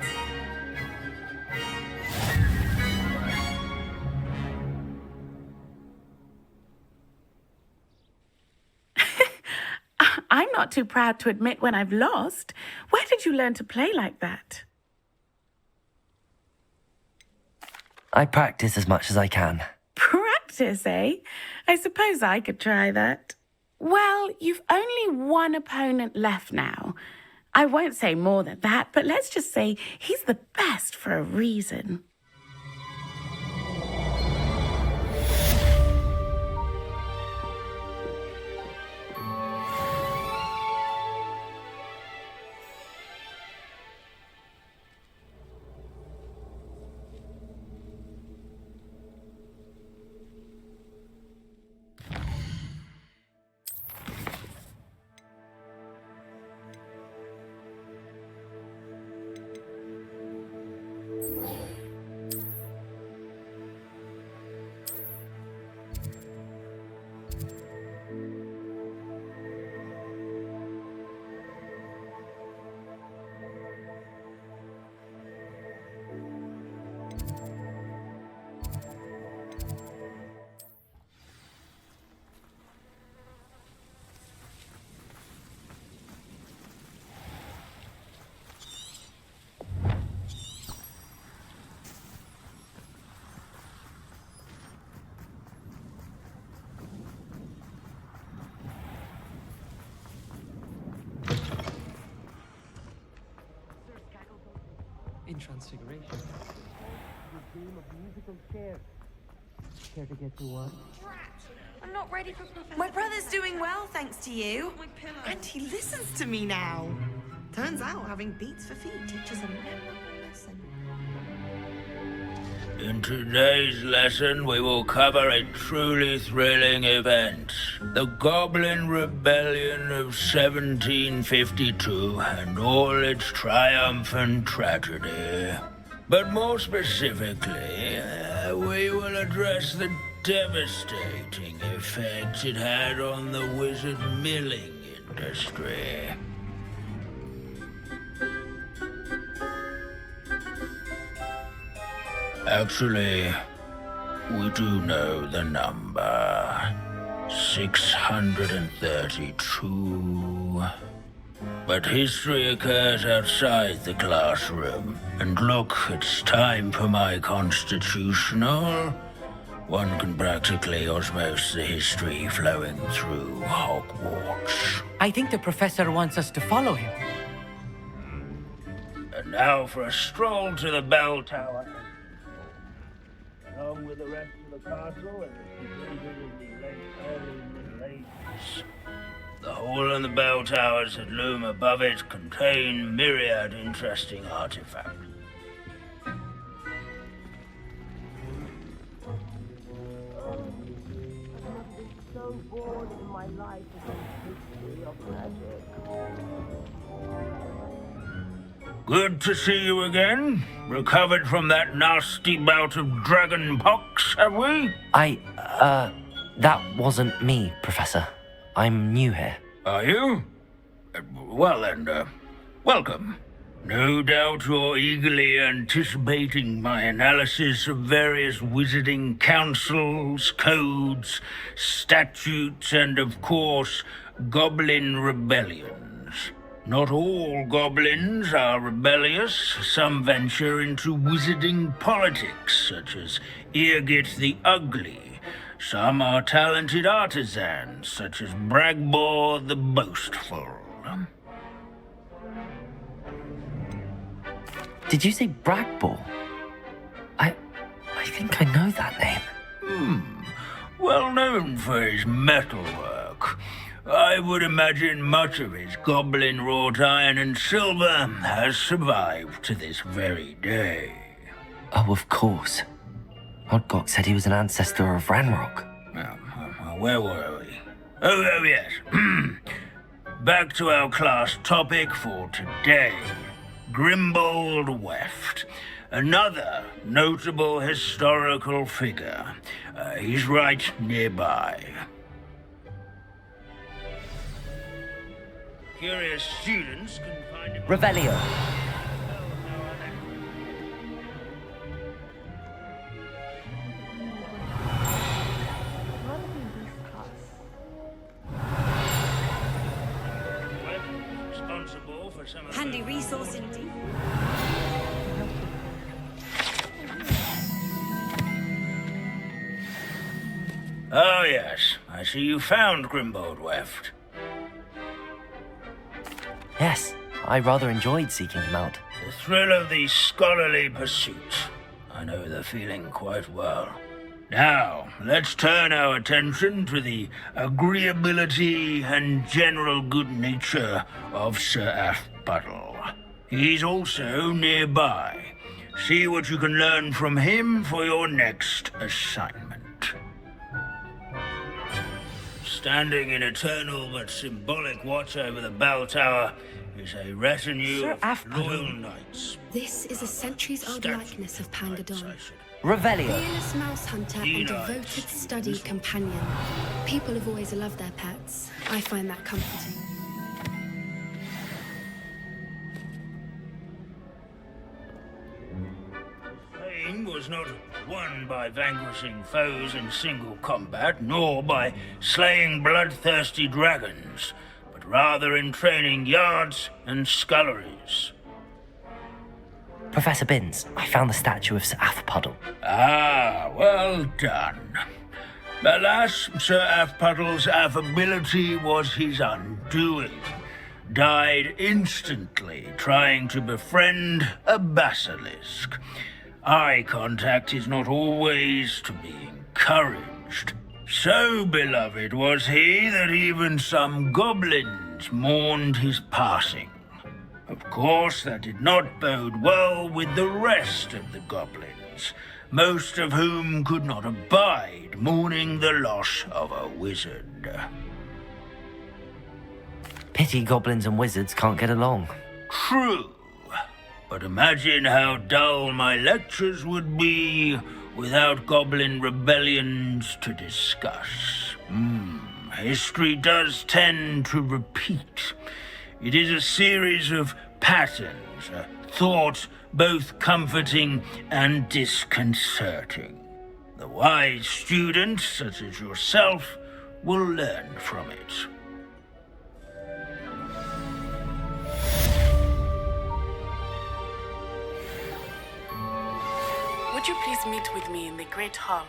I'm not too proud to admit when I've lost. Where did you learn to play like that? I practice as much as I can. Practice, eh? I suppose I could try that. Well, you've only one opponent left now. I won't say more than that, but let's just say he's the best for a reason. In Transfiguration. The game of musical chairs. Care to get to one? I'm not ready for Professor. My brother's doing well, thanks to you. And he listens to me now. Turns out having beats for feet teaches a memorable lesson. In today's lesson, we will cover a truly thrilling event. The Goblin Rebellion of 1752 and all its triumphant tragedy. But more specifically, we will address the devastating effect it had on the wizard milling industry. Actually, we do know the number. 632. But history occurs outside the classroom. And look, it's time for my constitutional. One can practically osmose the history flowing through Hogwarts. I think the professor wants us to follow him. And now for a stroll to the bell tower. Along with the rest of the castle and the early Middle Ages. The hall and the bell towers that loom above it contain myriad interesting artifacts. So bored in my life with the history of magic. Good to see you again. Recovered from that nasty bout of dragon pox, have we? That wasn't me, Professor. I'm new here. Are you? Well then, welcome. No doubt you're eagerly anticipating my analysis of various wizarding councils, codes, statutes, and of course, goblin rebellions. Not all goblins are rebellious. Some venture into wizarding politics, such as Irgit the Ugly. Some are talented artisans, such as Bragbor the Boastful. Did you say Bragbor? I think I know that name. Well known for his metalwork. I would imagine much of his goblin wrought iron and silver has survived to this very day. Oh, of course. Odgok said he was an ancestor of Ranrock. Where were we? Oh yes. Back to our class topic for today. Grimbold Weft. Another notable historical figure. He's right nearby. Curious students can find him. Revelio. for some of Handy resource indeed. Oh, yes. I see you found Grimbold Weft. Yes, I rather enjoyed seeking him out. The thrill of the scholarly pursuit. I know the feeling quite well. Now, let's turn our attention to the agreeability and general good nature of Sir Athbuddle. He's also nearby. See what you can learn from him for your next assignment. Standing in eternal but symbolic watch over the bell tower is a retinue of loyal knights. This is a centuries-old likeness of Pangadon. Revelio. Fearless mouse hunter and devoted study companion. People have always loved their pets. I find that comforting. Fame was not won by vanquishing foes in single combat, nor by slaying bloodthirsty dragons, but rather in training yards and sculleries. Professor Binns, I found the statue of Sir Athpuddle. Ah, well done. Alas, Sir Athpuddle's affability was his undoing. Died instantly trying to befriend a basilisk. Eye contact is not always to be encouraged. So beloved was he that even some goblins mourned his passing. Of course, that did not bode well with the rest of the goblins, most of whom could not abide mourning the loss of a wizard. Pity goblins and wizards can't get along. True. But imagine how dull my lectures would be without goblin rebellions to discuss. History does tend to repeat. It is a series of patterns, a thought both comforting and disconcerting. The wise student, such as yourself, will learn from it. Would you please meet with me in the Great Hall?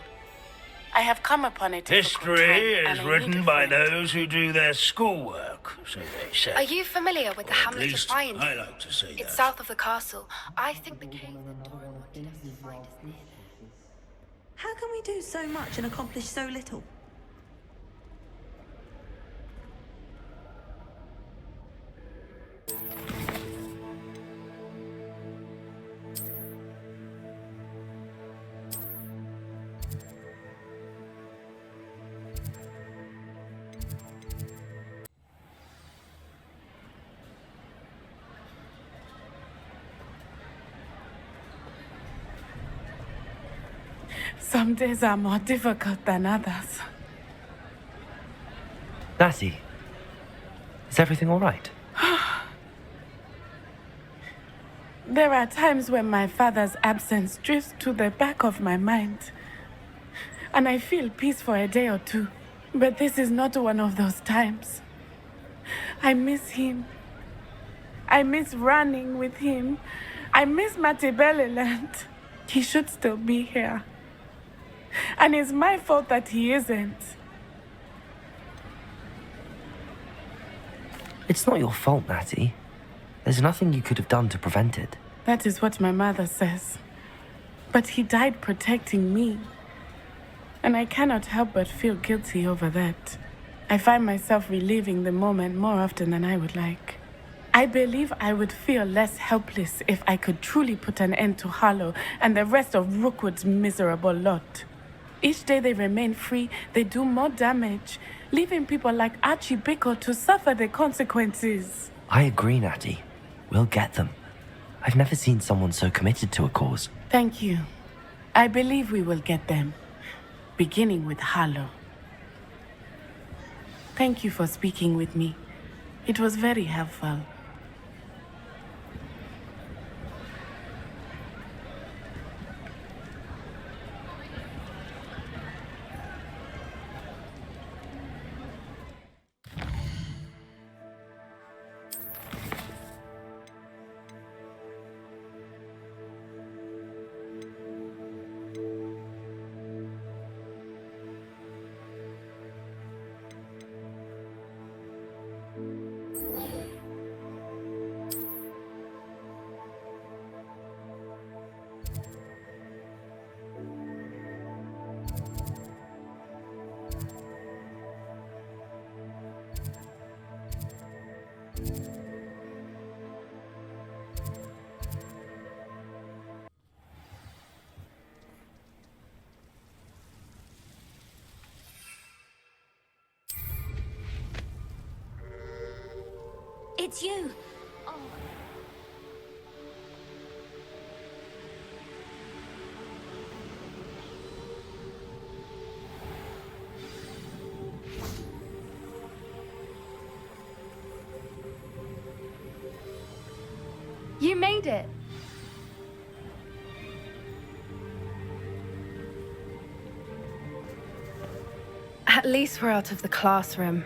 I have come upon a difficult History time, is and I written need a by friend. those who do their schoolwork, so they say. Are you familiar with the Or at hamlet of least Iron? I like to say It's that. south of the castle. I think the cave that Dora wanted us to find is near there. How can we do so much and accomplish so little? Some days are more difficult than others. Natty, is everything all right? There are times when my father's absence drifts to the back of my mind, and I feel peace for a day or two. But this is not one of those times. I miss him. I miss running with him. I miss Matibeleland. He should still be here. And it's my fault that he isn't. It's not your fault, Natty. There's nothing you could have done to prevent it. That is what my mother says. But he died protecting me. And I cannot help but feel guilty over that. I find myself reliving the moment more often than I would like. I believe I would feel less helpless if I could truly put an end to Harlow and the rest of Rookwood's miserable lot. Each day they remain free, they do more damage, leaving people like Archie Bickle to suffer the consequences. I agree, Natty. We'll get them. I've never seen someone so committed to a cause. Thank you. I believe we will get them, beginning with Harlow. Thank you for speaking with me. It was very helpful. It's you. Oh. You made it. At least we're out of the classroom.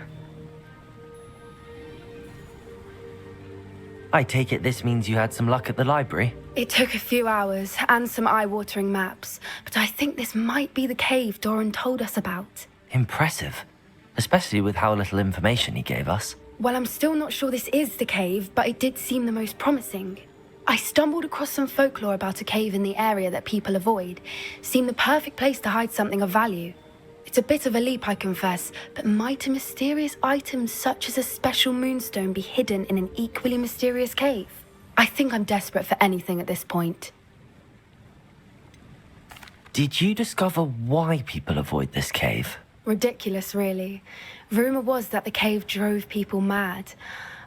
I take it this means you had some luck at the library? It took a few hours and some eye-watering maps, but I think this might be the cave Doran told us about. Impressive. Especially with how little information he gave us. Well, I'm still not sure this is the cave, but it did seem the most promising. I stumbled across some folklore about a cave in the area that people avoid. Seemed the perfect place to hide something of value. It's a bit of a leap, I confess, but might a mysterious item such as a special moonstone be hidden in an equally mysterious cave? I think I'm desperate for anything at this point. Did you discover why people avoid this cave? Ridiculous, really. Rumor was that the cave drove people mad.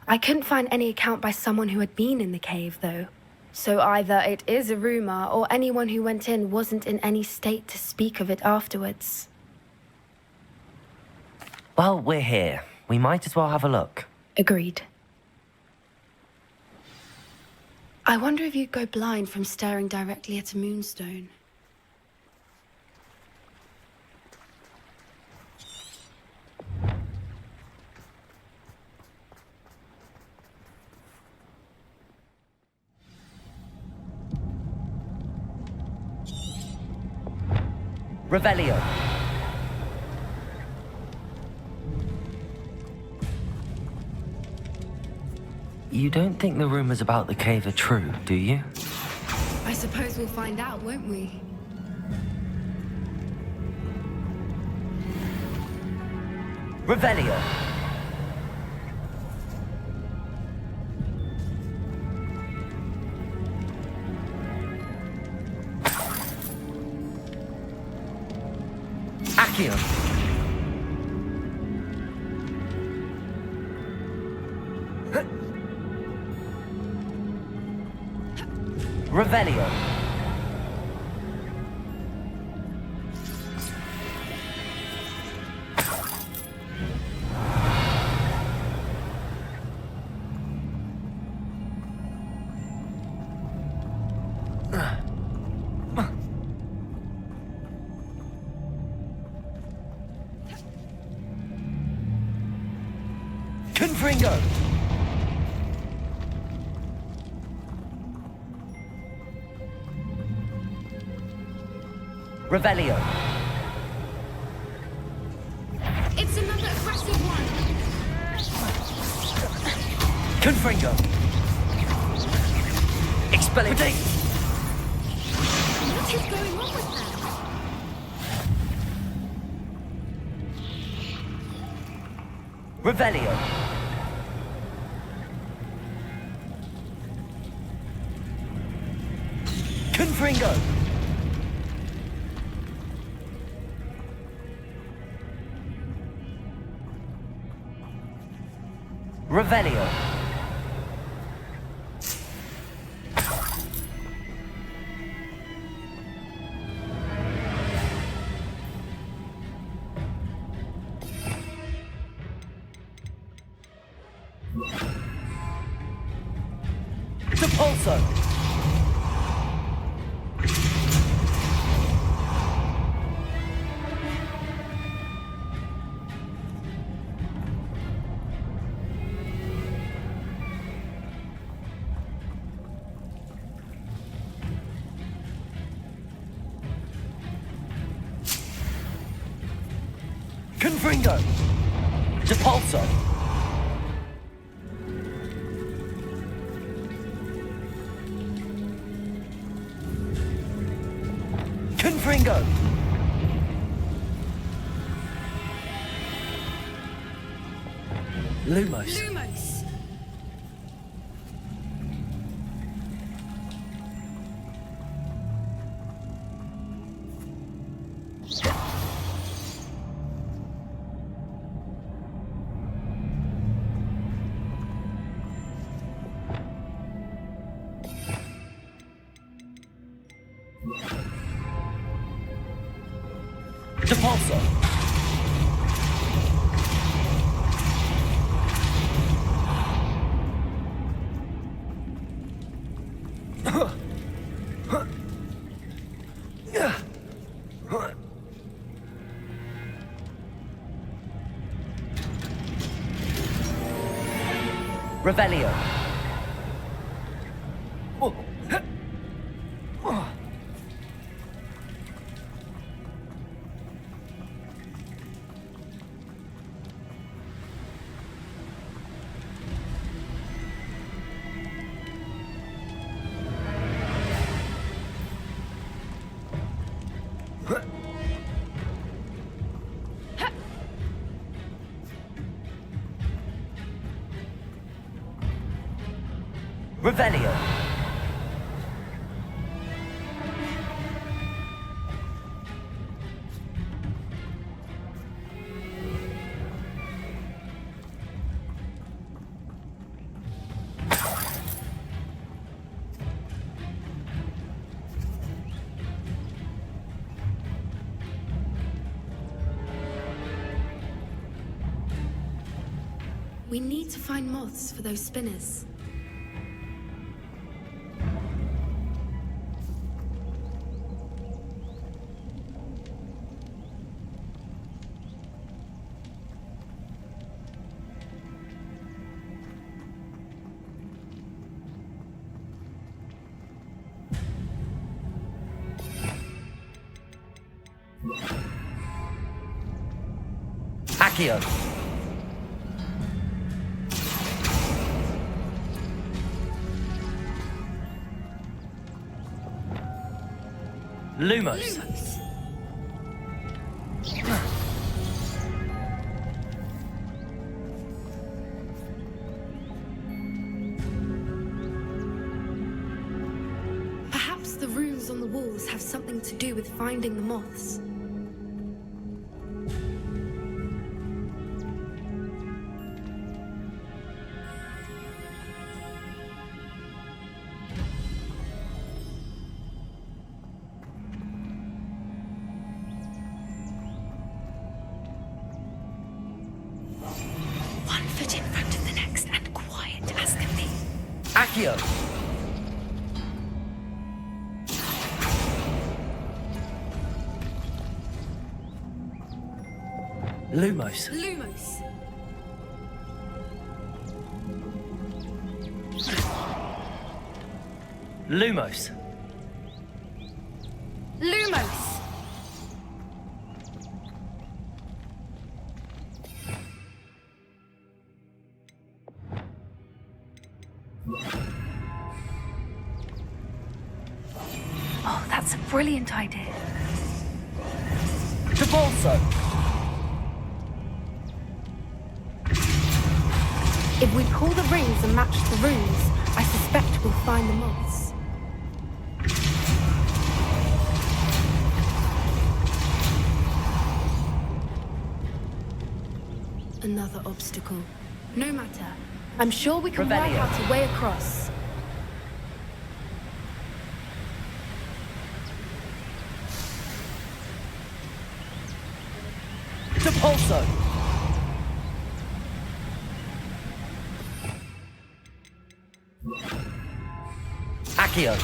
I couldn't find any account by someone who had been in the cave, though. So either it is a rumor, or anyone who went in wasn't in any state to speak of it afterwards. Well, we're here. We might as well have a look. Agreed. I wonder if you'd go blind from staring directly at a moonstone. Revelio. You don't think the rumors about the cave are true, do you? I suppose we'll find out, won't we? Revelio. Accio. Revelio. Confringo. Revelio. It's another aggressive one. Confringo. Expelliarmus. What is going on with them? Revelio. Confringo. Revelio. Depulso. Confringo. Depulso. Confringo. Lumos. Lumos. Depulso. Revelio. Revelio. We need to find moths for those spinners. Accio. Lumos. Perhaps the runes on the walls have something to do with finding the moths. One foot in front of the next and quiet as can be. Accio. Lumos. Lumos. Lumos. Lumos. Oh, that's a brilliant idea. Depulso. If we pull the rings and match the runes, I suspect we'll find the moths. Another obstacle. No matter. I'm sure we can Revelio. work out a way across. Depulso. Accio.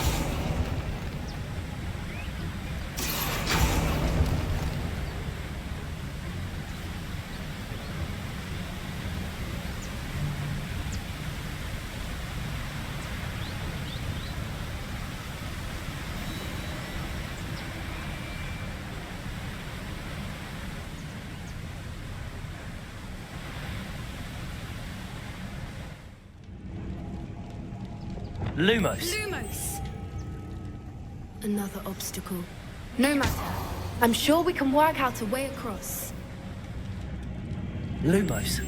Lumos. Lumos. Another obstacle. No matter. I'm sure we can work out a way across. Lumos.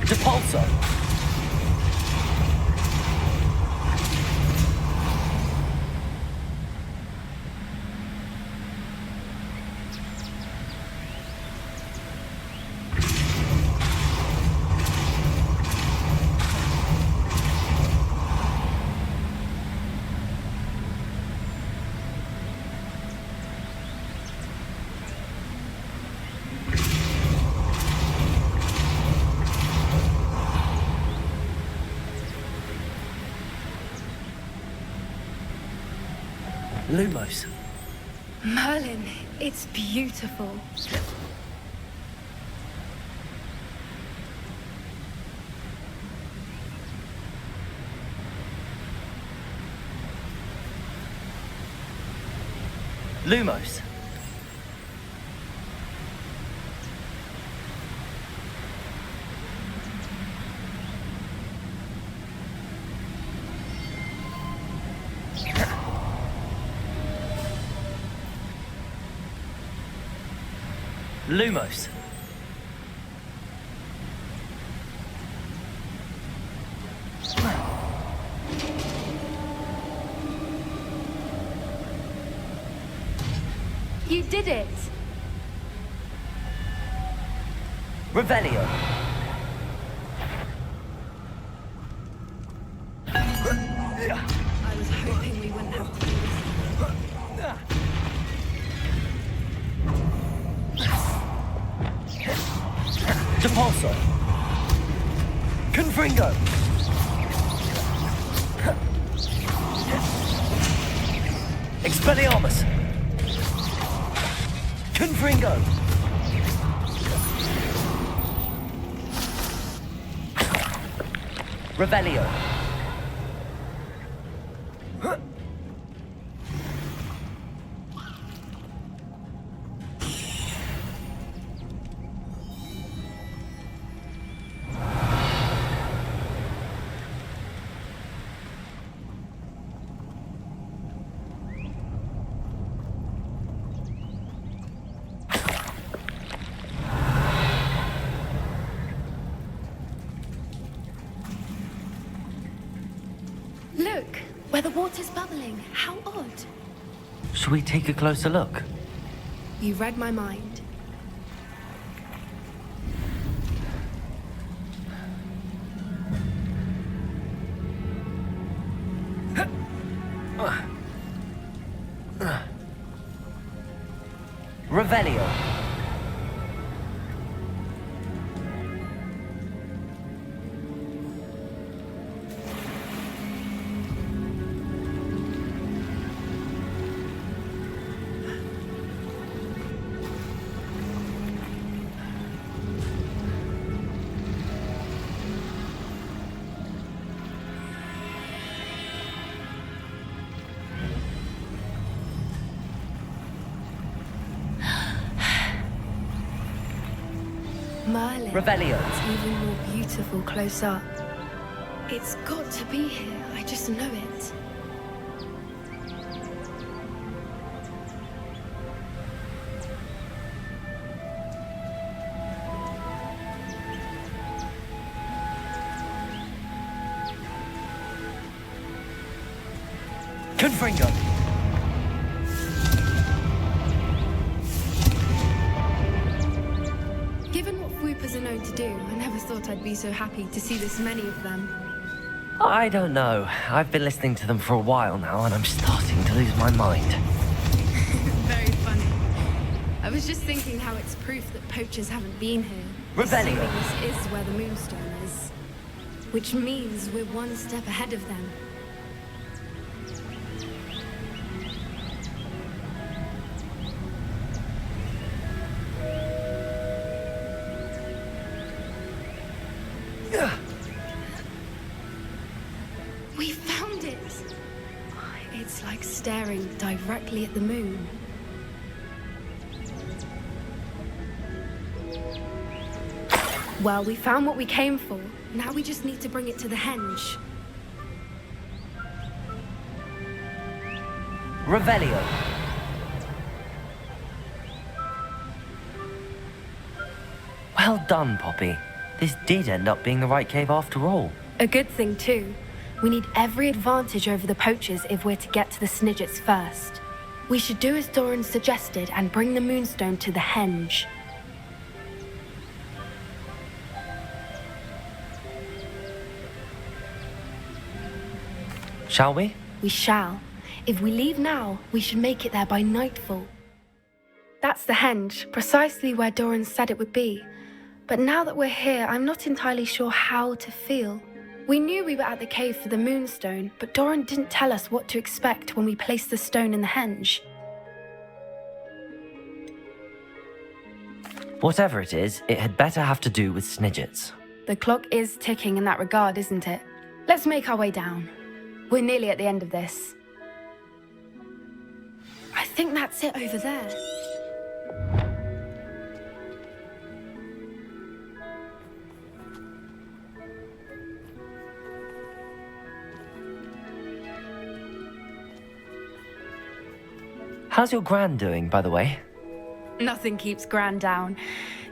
Depulso. Lumos. Merlin, it's beautiful. Lumos. Lumos. You did it! Revelio. I was hoping we wouldn't have to do this. Depulso. Confringo. Expelliarmus. Confringo. Revelio. Look, where the water's bubbling. How odd. Shall we take a closer look? You read my mind. Revelio. Merlin. Revelio. It's even more beautiful close up. It's got to be here. I just know it. Confringo. Given what Whoopers are known to do, I never thought I'd be so happy to see this many of them. I don't know. I've been listening to them for a while now, and I'm starting to lose my mind. Very funny. I was just thinking how it's proof that poachers haven't been here. Revelio. Assuming this is where the Moonstone is. Which means we're one step ahead of them. We found it! It's like staring directly at the moon. Well, we found what we came for. Now we just need to bring it to the henge. Revelio. Well done, Poppy. This did end up being the right cave after all. A good thing, too. We need every advantage over the poachers if we're to get to the Snidgets first. We should do as Doran suggested and bring the Moonstone to the henge. Shall we? We shall. If we leave now, we should make it there by nightfall. That's the henge, precisely where Doran said it would be. But now that we're here, I'm not entirely sure how to feel. We knew we were at the cave for the moonstone, but Doran didn't tell us what to expect when we placed the stone in the henge. Whatever it is, it had better have to do with Snidgets. The clock is ticking in that regard, isn't it? Let's make our way down. We're nearly at the end of this. I think that's it over there. How's your Gran doing, by the way? Nothing keeps Gran down.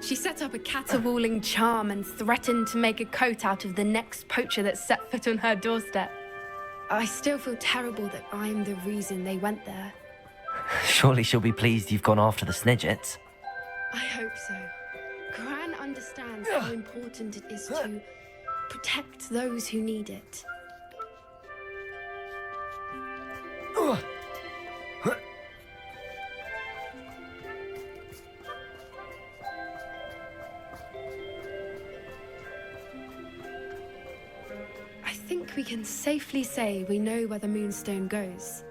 She set up a caterwauling charm and threatened to make a coat out of the next poacher that set foot on her doorstep. I still feel terrible that I'm the reason they went there. Surely she'll be pleased you've gone after the Snidgets. I hope so. Gran understands how important it is to protect those who need it. I think we can safely say we know where the moonstone goes.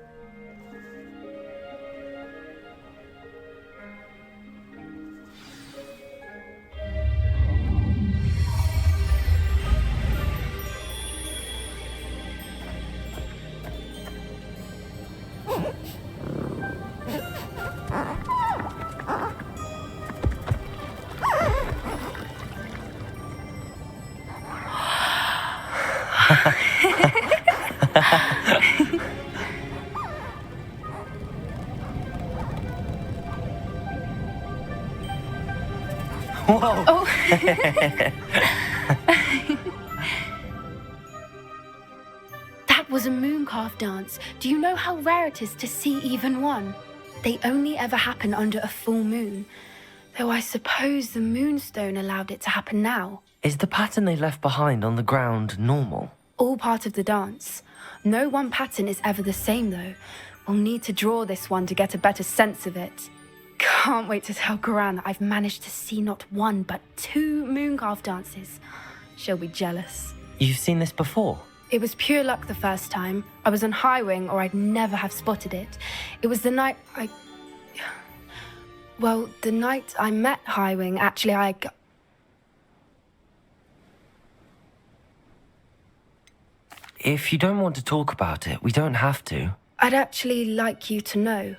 Whoa! Oh. That was a mooncalf dance. Do you know how rare it is to see even one? They only ever happen under a full moon. Though I suppose the moonstone allowed it to happen now. Is the pattern they left behind on the ground normal? All part of the dance. No one pattern is ever the same, though. We'll need to draw this one to get a better sense of it. Can't wait to tell Gran that I've managed to see not one, but 2 mooncalf dances. She'll be jealous. You've seen this before? It was pure luck the first time. I was on Highwing, or I'd never have spotted it. It was the night Well, the night I met Highwing, actually, If you don't want to talk about it, we don't have to. I'd actually like you to know.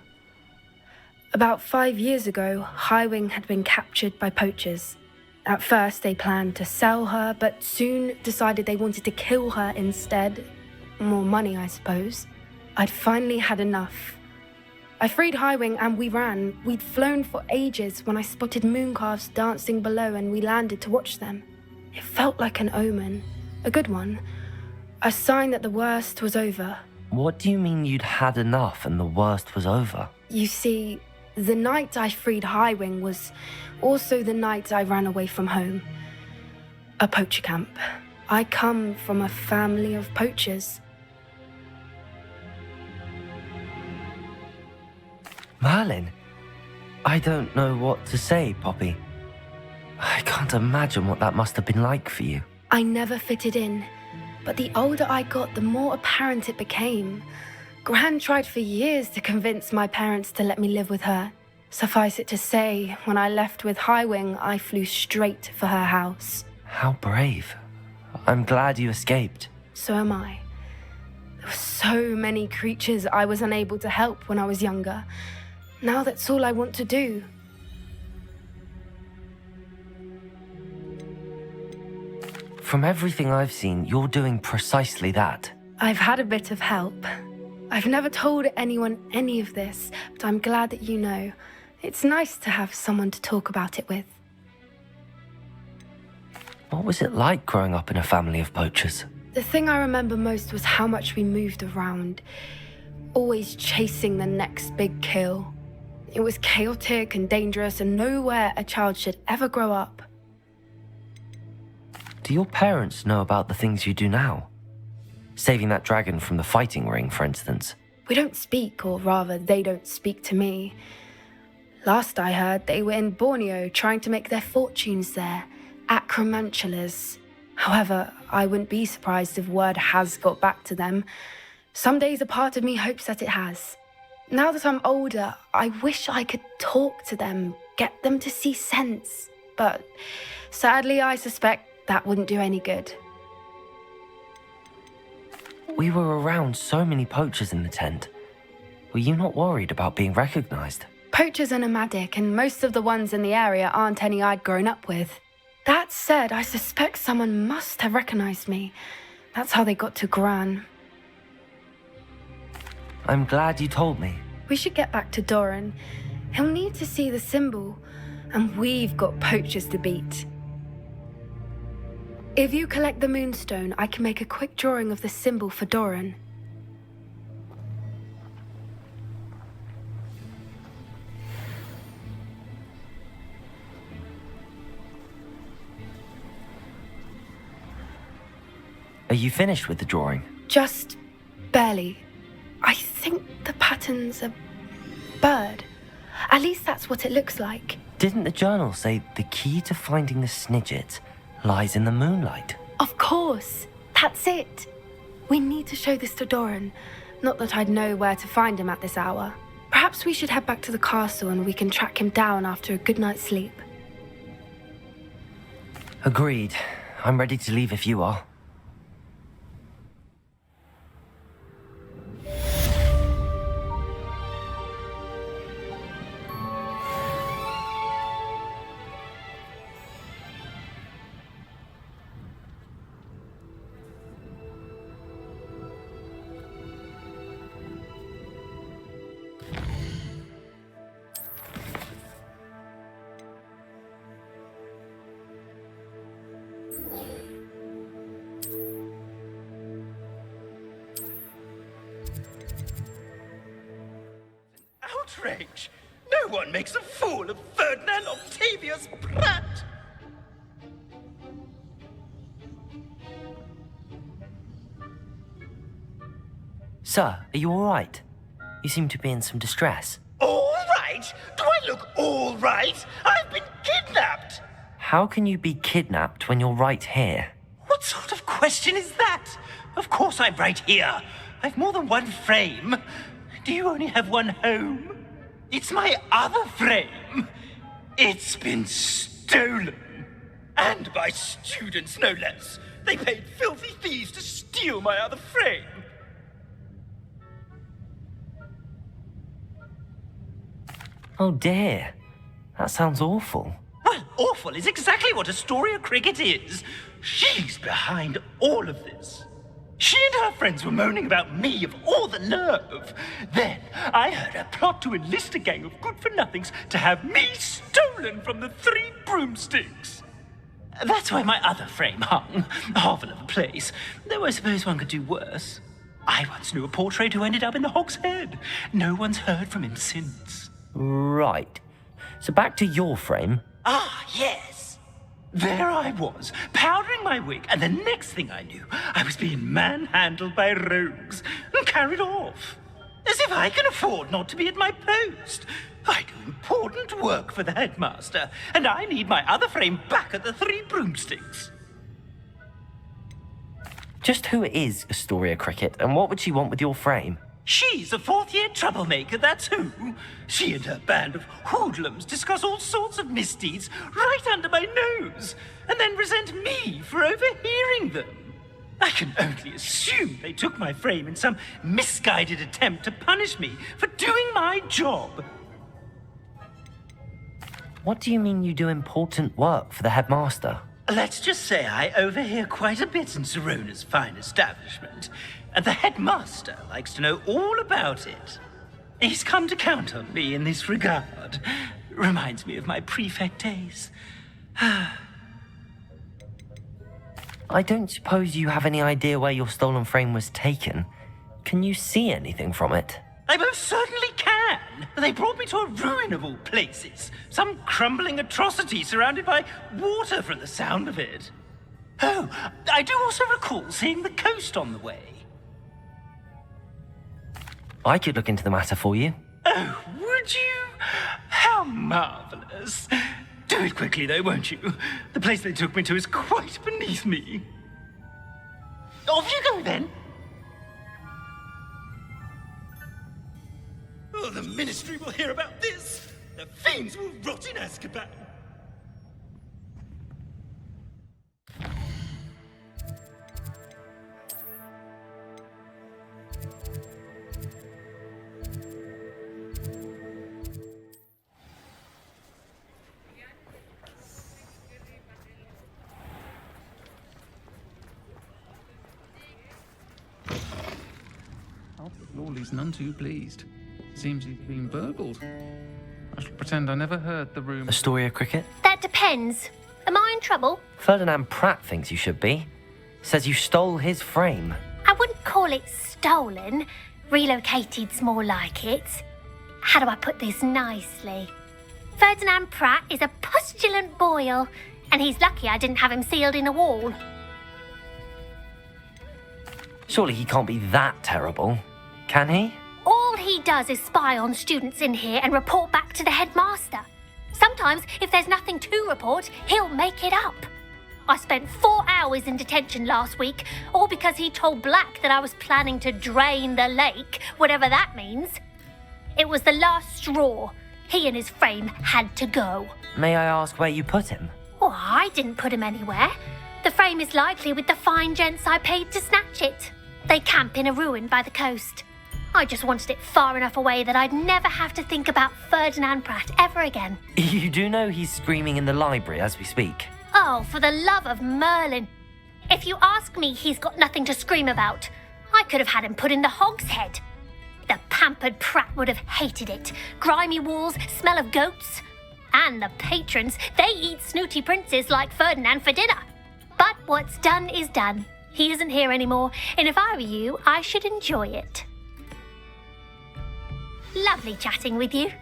About 5 years ago, Highwing had been captured by poachers. At first, they planned to sell her, but soon decided they wanted to kill her instead. More money, I suppose. I'd finally had enough. I freed Highwing and we ran. We'd flown for ages when I spotted mooncalves dancing below and we landed to watch them. It felt like an omen. A good one. A sign that the worst was over. What do you mean you'd had enough and the worst was over? You see, the night I freed Highwing was also the night I ran away from home. A poacher camp. I come from a family of poachers. Merlin, I don't know what to say, Poppy. I can't imagine what that must have been like for you. I never fitted in, but the older I got, the more apparent it became. Gran tried for years to convince my parents to let me live with her. Suffice it to say, when I left with Highwing, I flew straight for her house. How brave. I'm glad you escaped. So am I. There were so many creatures I was unable to help when I was younger. Now that's all I want to do. From everything I've seen, you're doing precisely that. I've had a bit of help. I've never told anyone any of this, but I'm glad that you know. It's nice to have someone to talk about it with. What was it like growing up in a family of poachers? The thing I remember most was how much we moved around, always chasing the next big kill. It was chaotic and dangerous, and nowhere a child should ever grow up. Do your parents know about the things you do now? Saving that dragon from the fighting ring, for instance. We don't speak, or rather, they don't speak to me. Last I heard, they were in Borneo trying to make their fortunes there. Acromantulas. However, I wouldn't be surprised if word has got back to them. Some days a part of me hopes that it has. Now that I'm older, I wish I could talk to them, get them to see sense. But sadly, I suspect that wouldn't do any good. We were around so many poachers in the tent. Were you not worried about being recognized? Poachers are nomadic, and most of the ones in the area aren't any I'd grown up with. That said, I suspect someone must have recognized me. That's how they got to Gran. I'm glad you told me. We should get back to Doran. He'll need to see the symbol, and we've got poachers to beat. If you collect the moonstone, I can make a quick drawing of the symbol for Doran. Are you finished with the drawing? Just barely. I think the pattern's a bird. At least that's what it looks like. Didn't the journal say the key to finding the Snidget lies in the moonlight? Of course. That's it. We need to show this to Doran. Not that I'd know where to find him at this hour. Perhaps we should head back to the castle and we can track him down after a good night's sleep. Agreed. I'm ready to leave if you are. Outrage! No one makes a fool of Ferdinand Octavius Pratt! Sir, are you all right? You seem to be in some distress. All right? Do I look all right? I've been kidnapped! How can you be kidnapped when you're right here? What sort of question is that? Of course I'm right here. I've more than one frame. Do you only have one home? It's my other frame. It's been stolen. And by students, no less. They paid filthy thieves to steal my other frame. Oh dear. That sounds awful. Well, awful is exactly what Astoria Cricket is. She's behind all of this. She and her friends were moaning about me of all the nerve. Then I heard her plot to enlist a gang of good-for-nothings to have me stolen from the Three Broomsticks. That's where my other frame hung. A hovel of a place. Though I suppose one could do worse. I once knew a portrait who ended up in the Hog's Head. No one's heard from him since. Right. So back to your frame. Ah, yes. There I was, powdering my wig, and the next thing I knew, I was being manhandled by rogues and carried off. As if I can afford not to be at my post. I do important work for the headmaster, and I need my other frame back at the Three Broomsticks. Just who is Astoria Cricket, and what would she want with your frame? She's a fourth-year troublemaker, that's who. She and her band of hoodlums discuss all sorts of misdeeds right under my nose, and then resent me for overhearing them. I can only assume they took my frame in some misguided attempt to punish me for doing my job. What do you mean you do important work for the headmaster? Let's just say I overhear quite a bit in Serona's fine establishment, and the headmaster likes to know all about it. He's come to count on me in this regard. Reminds me of my prefect days. I don't suppose you have any idea where your stolen frame was taken. Can you see anything from it? I most certainly can. They brought me to a ruin of all places. Some crumbling atrocity surrounded by water from the sound of it. Oh, I do also recall seeing the coast on the way. I could look into the matter for you. Oh, would you? How marvelous. Do it quickly, though, won't you? The place they took me to is quite beneath me. Off you go, then. Oh, the Ministry will hear about this! The fiends will rot in Azkaban! Lawley's none too pleased. Seems he's been burgled. I shall pretend I never heard the room. Astoria Cricket? That depends. Am I in trouble? Ferdinand Pratt thinks you should be. Says you stole his frame. I wouldn't call it stolen. Relocated's more like it. How do I put this nicely? Ferdinand Pratt is a postulant boil, and he's lucky I didn't have him sealed in a wall. Surely he can't be that terrible, can he? All he does is spy on students in here and report back to the headmaster. Sometimes, if there's nothing to report, he'll make it up. I spent 4 hours in detention last week, all because he told Black that I was planning to drain the lake, whatever that means. It was the last straw. He and his frame had to go. May I ask where you put him? Oh, I didn't put him anywhere. The frame is likely with the fine gents I paid to snatch it. They camp in a ruin by the coast. I just wanted it far enough away that I'd never have to think about Ferdinand Pratt ever again. You do know he's screaming in the library as we speak. Oh, for the love of Merlin. If you ask me, he's got nothing to scream about. I could have had him put in the hogshead. The pampered Pratt would have hated it. Grimy walls, smell of goats. And the patrons, they eat snooty princes like Ferdinand for dinner. But what's done is done. He isn't here anymore, and if I were you, I should enjoy it. Lovely chatting with you.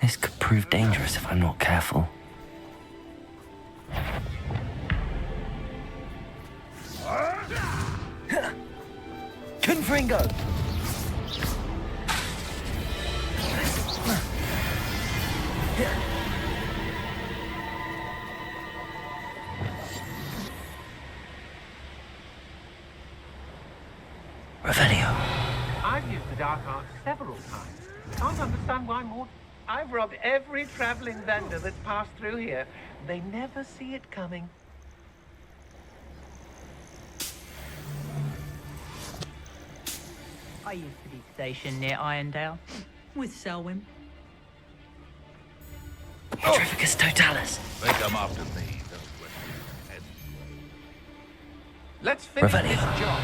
This could prove dangerous if I'm not careful. Confringo! Revelio. I've used the dark arts several times. Can't understand why more. I've robbed every traveling vendor that's passed through here. They never see it coming. I used to be stationed near Irondale with Selwyn. Petrificus totalis. They come after me, don't let me head. Let's finish Revelio. this job.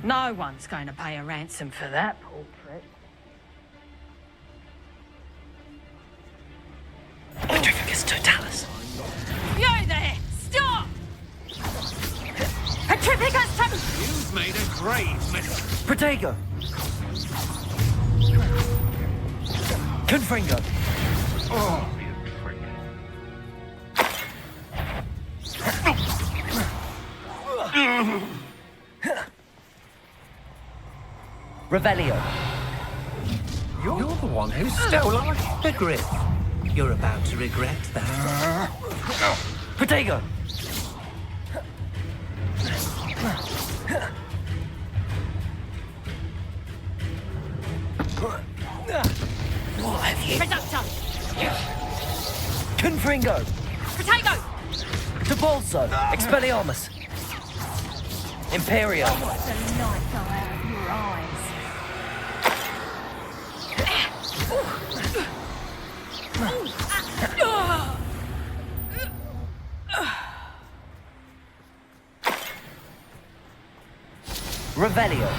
No one's going to pay a ransom for that poor prick. Petrificus totalis. You there! Stop! Petrificus totalis! You've made a grave mess. Protego. Confringo. Oh, you trick. Revelio. You're the one who stole our hippogriff. You're about to regret that. Protego. What have you? Reducto! Confringo. Protego! Debolso. Expelliarmus. Imperio. What's the light go out of your eyes? Revelio.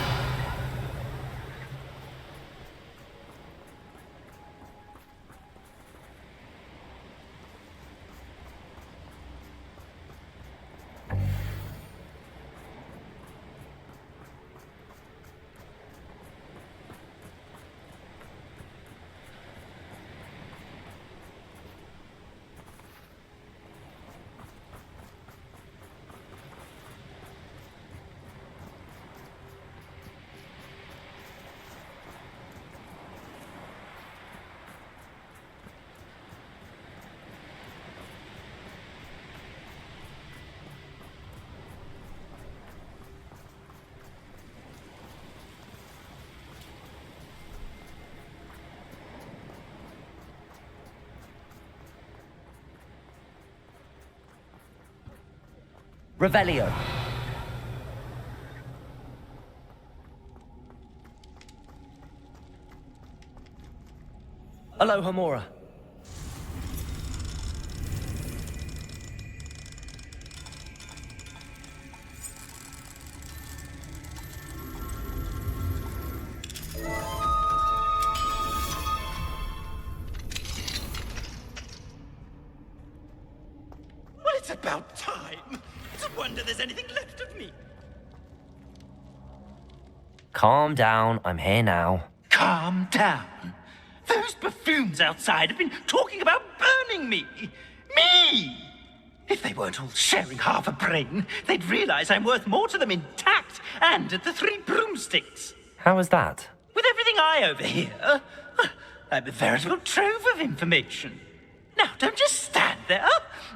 Revelio. Alohomora. Well, it's about time. It's a wonder there's anything left of me. Calm down, I'm here now. Calm down. Those buffoons outside have been talking about burning me. Me! If they weren't all sharing half a brain, they'd realize I'm worth more to them intact and at the 3 broomsticks. How was that? With everything I overhear, I'm a veritable trove of information. Now, don't just stand there.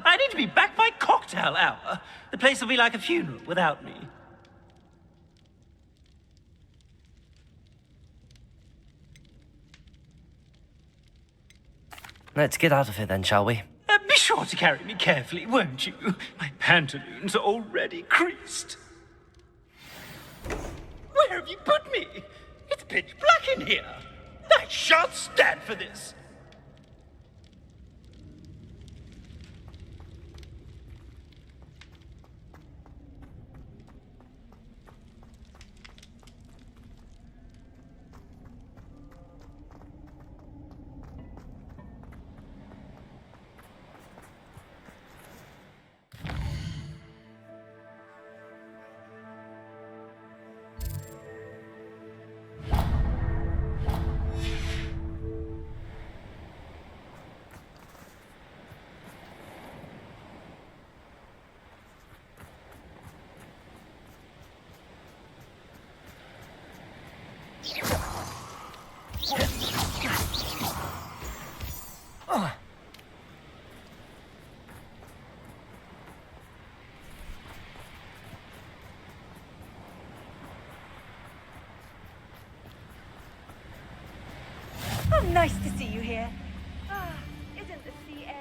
I need to be back by cocktail hour. The place will be like a funeral without me. Let's get out of here then, shall we? Be sure to carry me carefully, won't you? My pantaloons are already creased. Where have you put me? It's pitch black in here. I shan't stand for this. Oh, nice to see you here. Ah, isn't the sea air?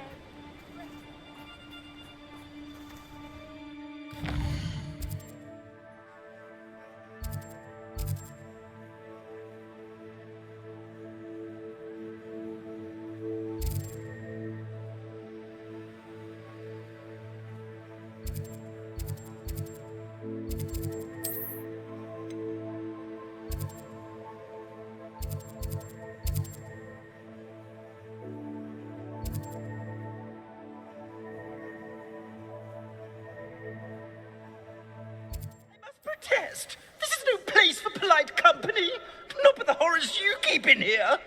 Protest! This is no place for polite company. Not with the horrors you keep in here.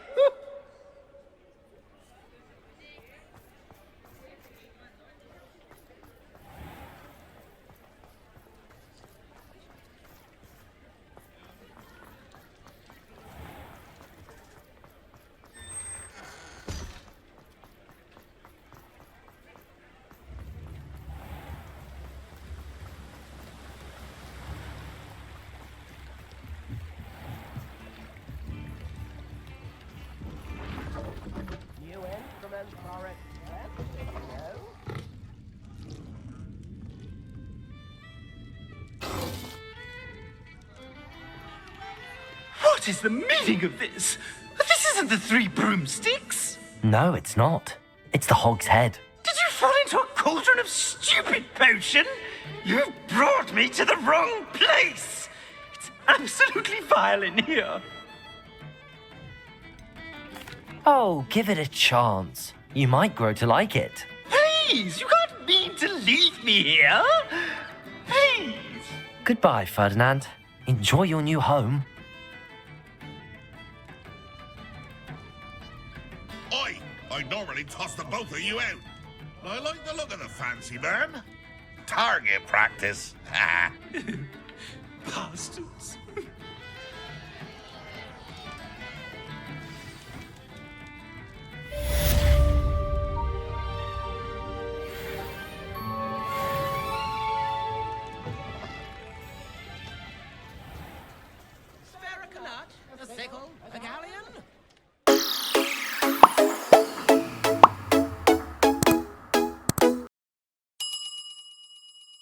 What is the meaning of this? This isn't the Three Broomsticks. No, it's not. It's the Hog's Head. Did you fall into a cauldron of stupid potion? You've brought me to the wrong place. It's absolutely vile in here. Oh, give it a chance. You might grow to like it. Please, you can't mean to leave me here. Please. Goodbye, Ferdinand. Enjoy your new home. Oi! I normally toss the both of you out. I like the look of the fancy man. Target practice. Bastards.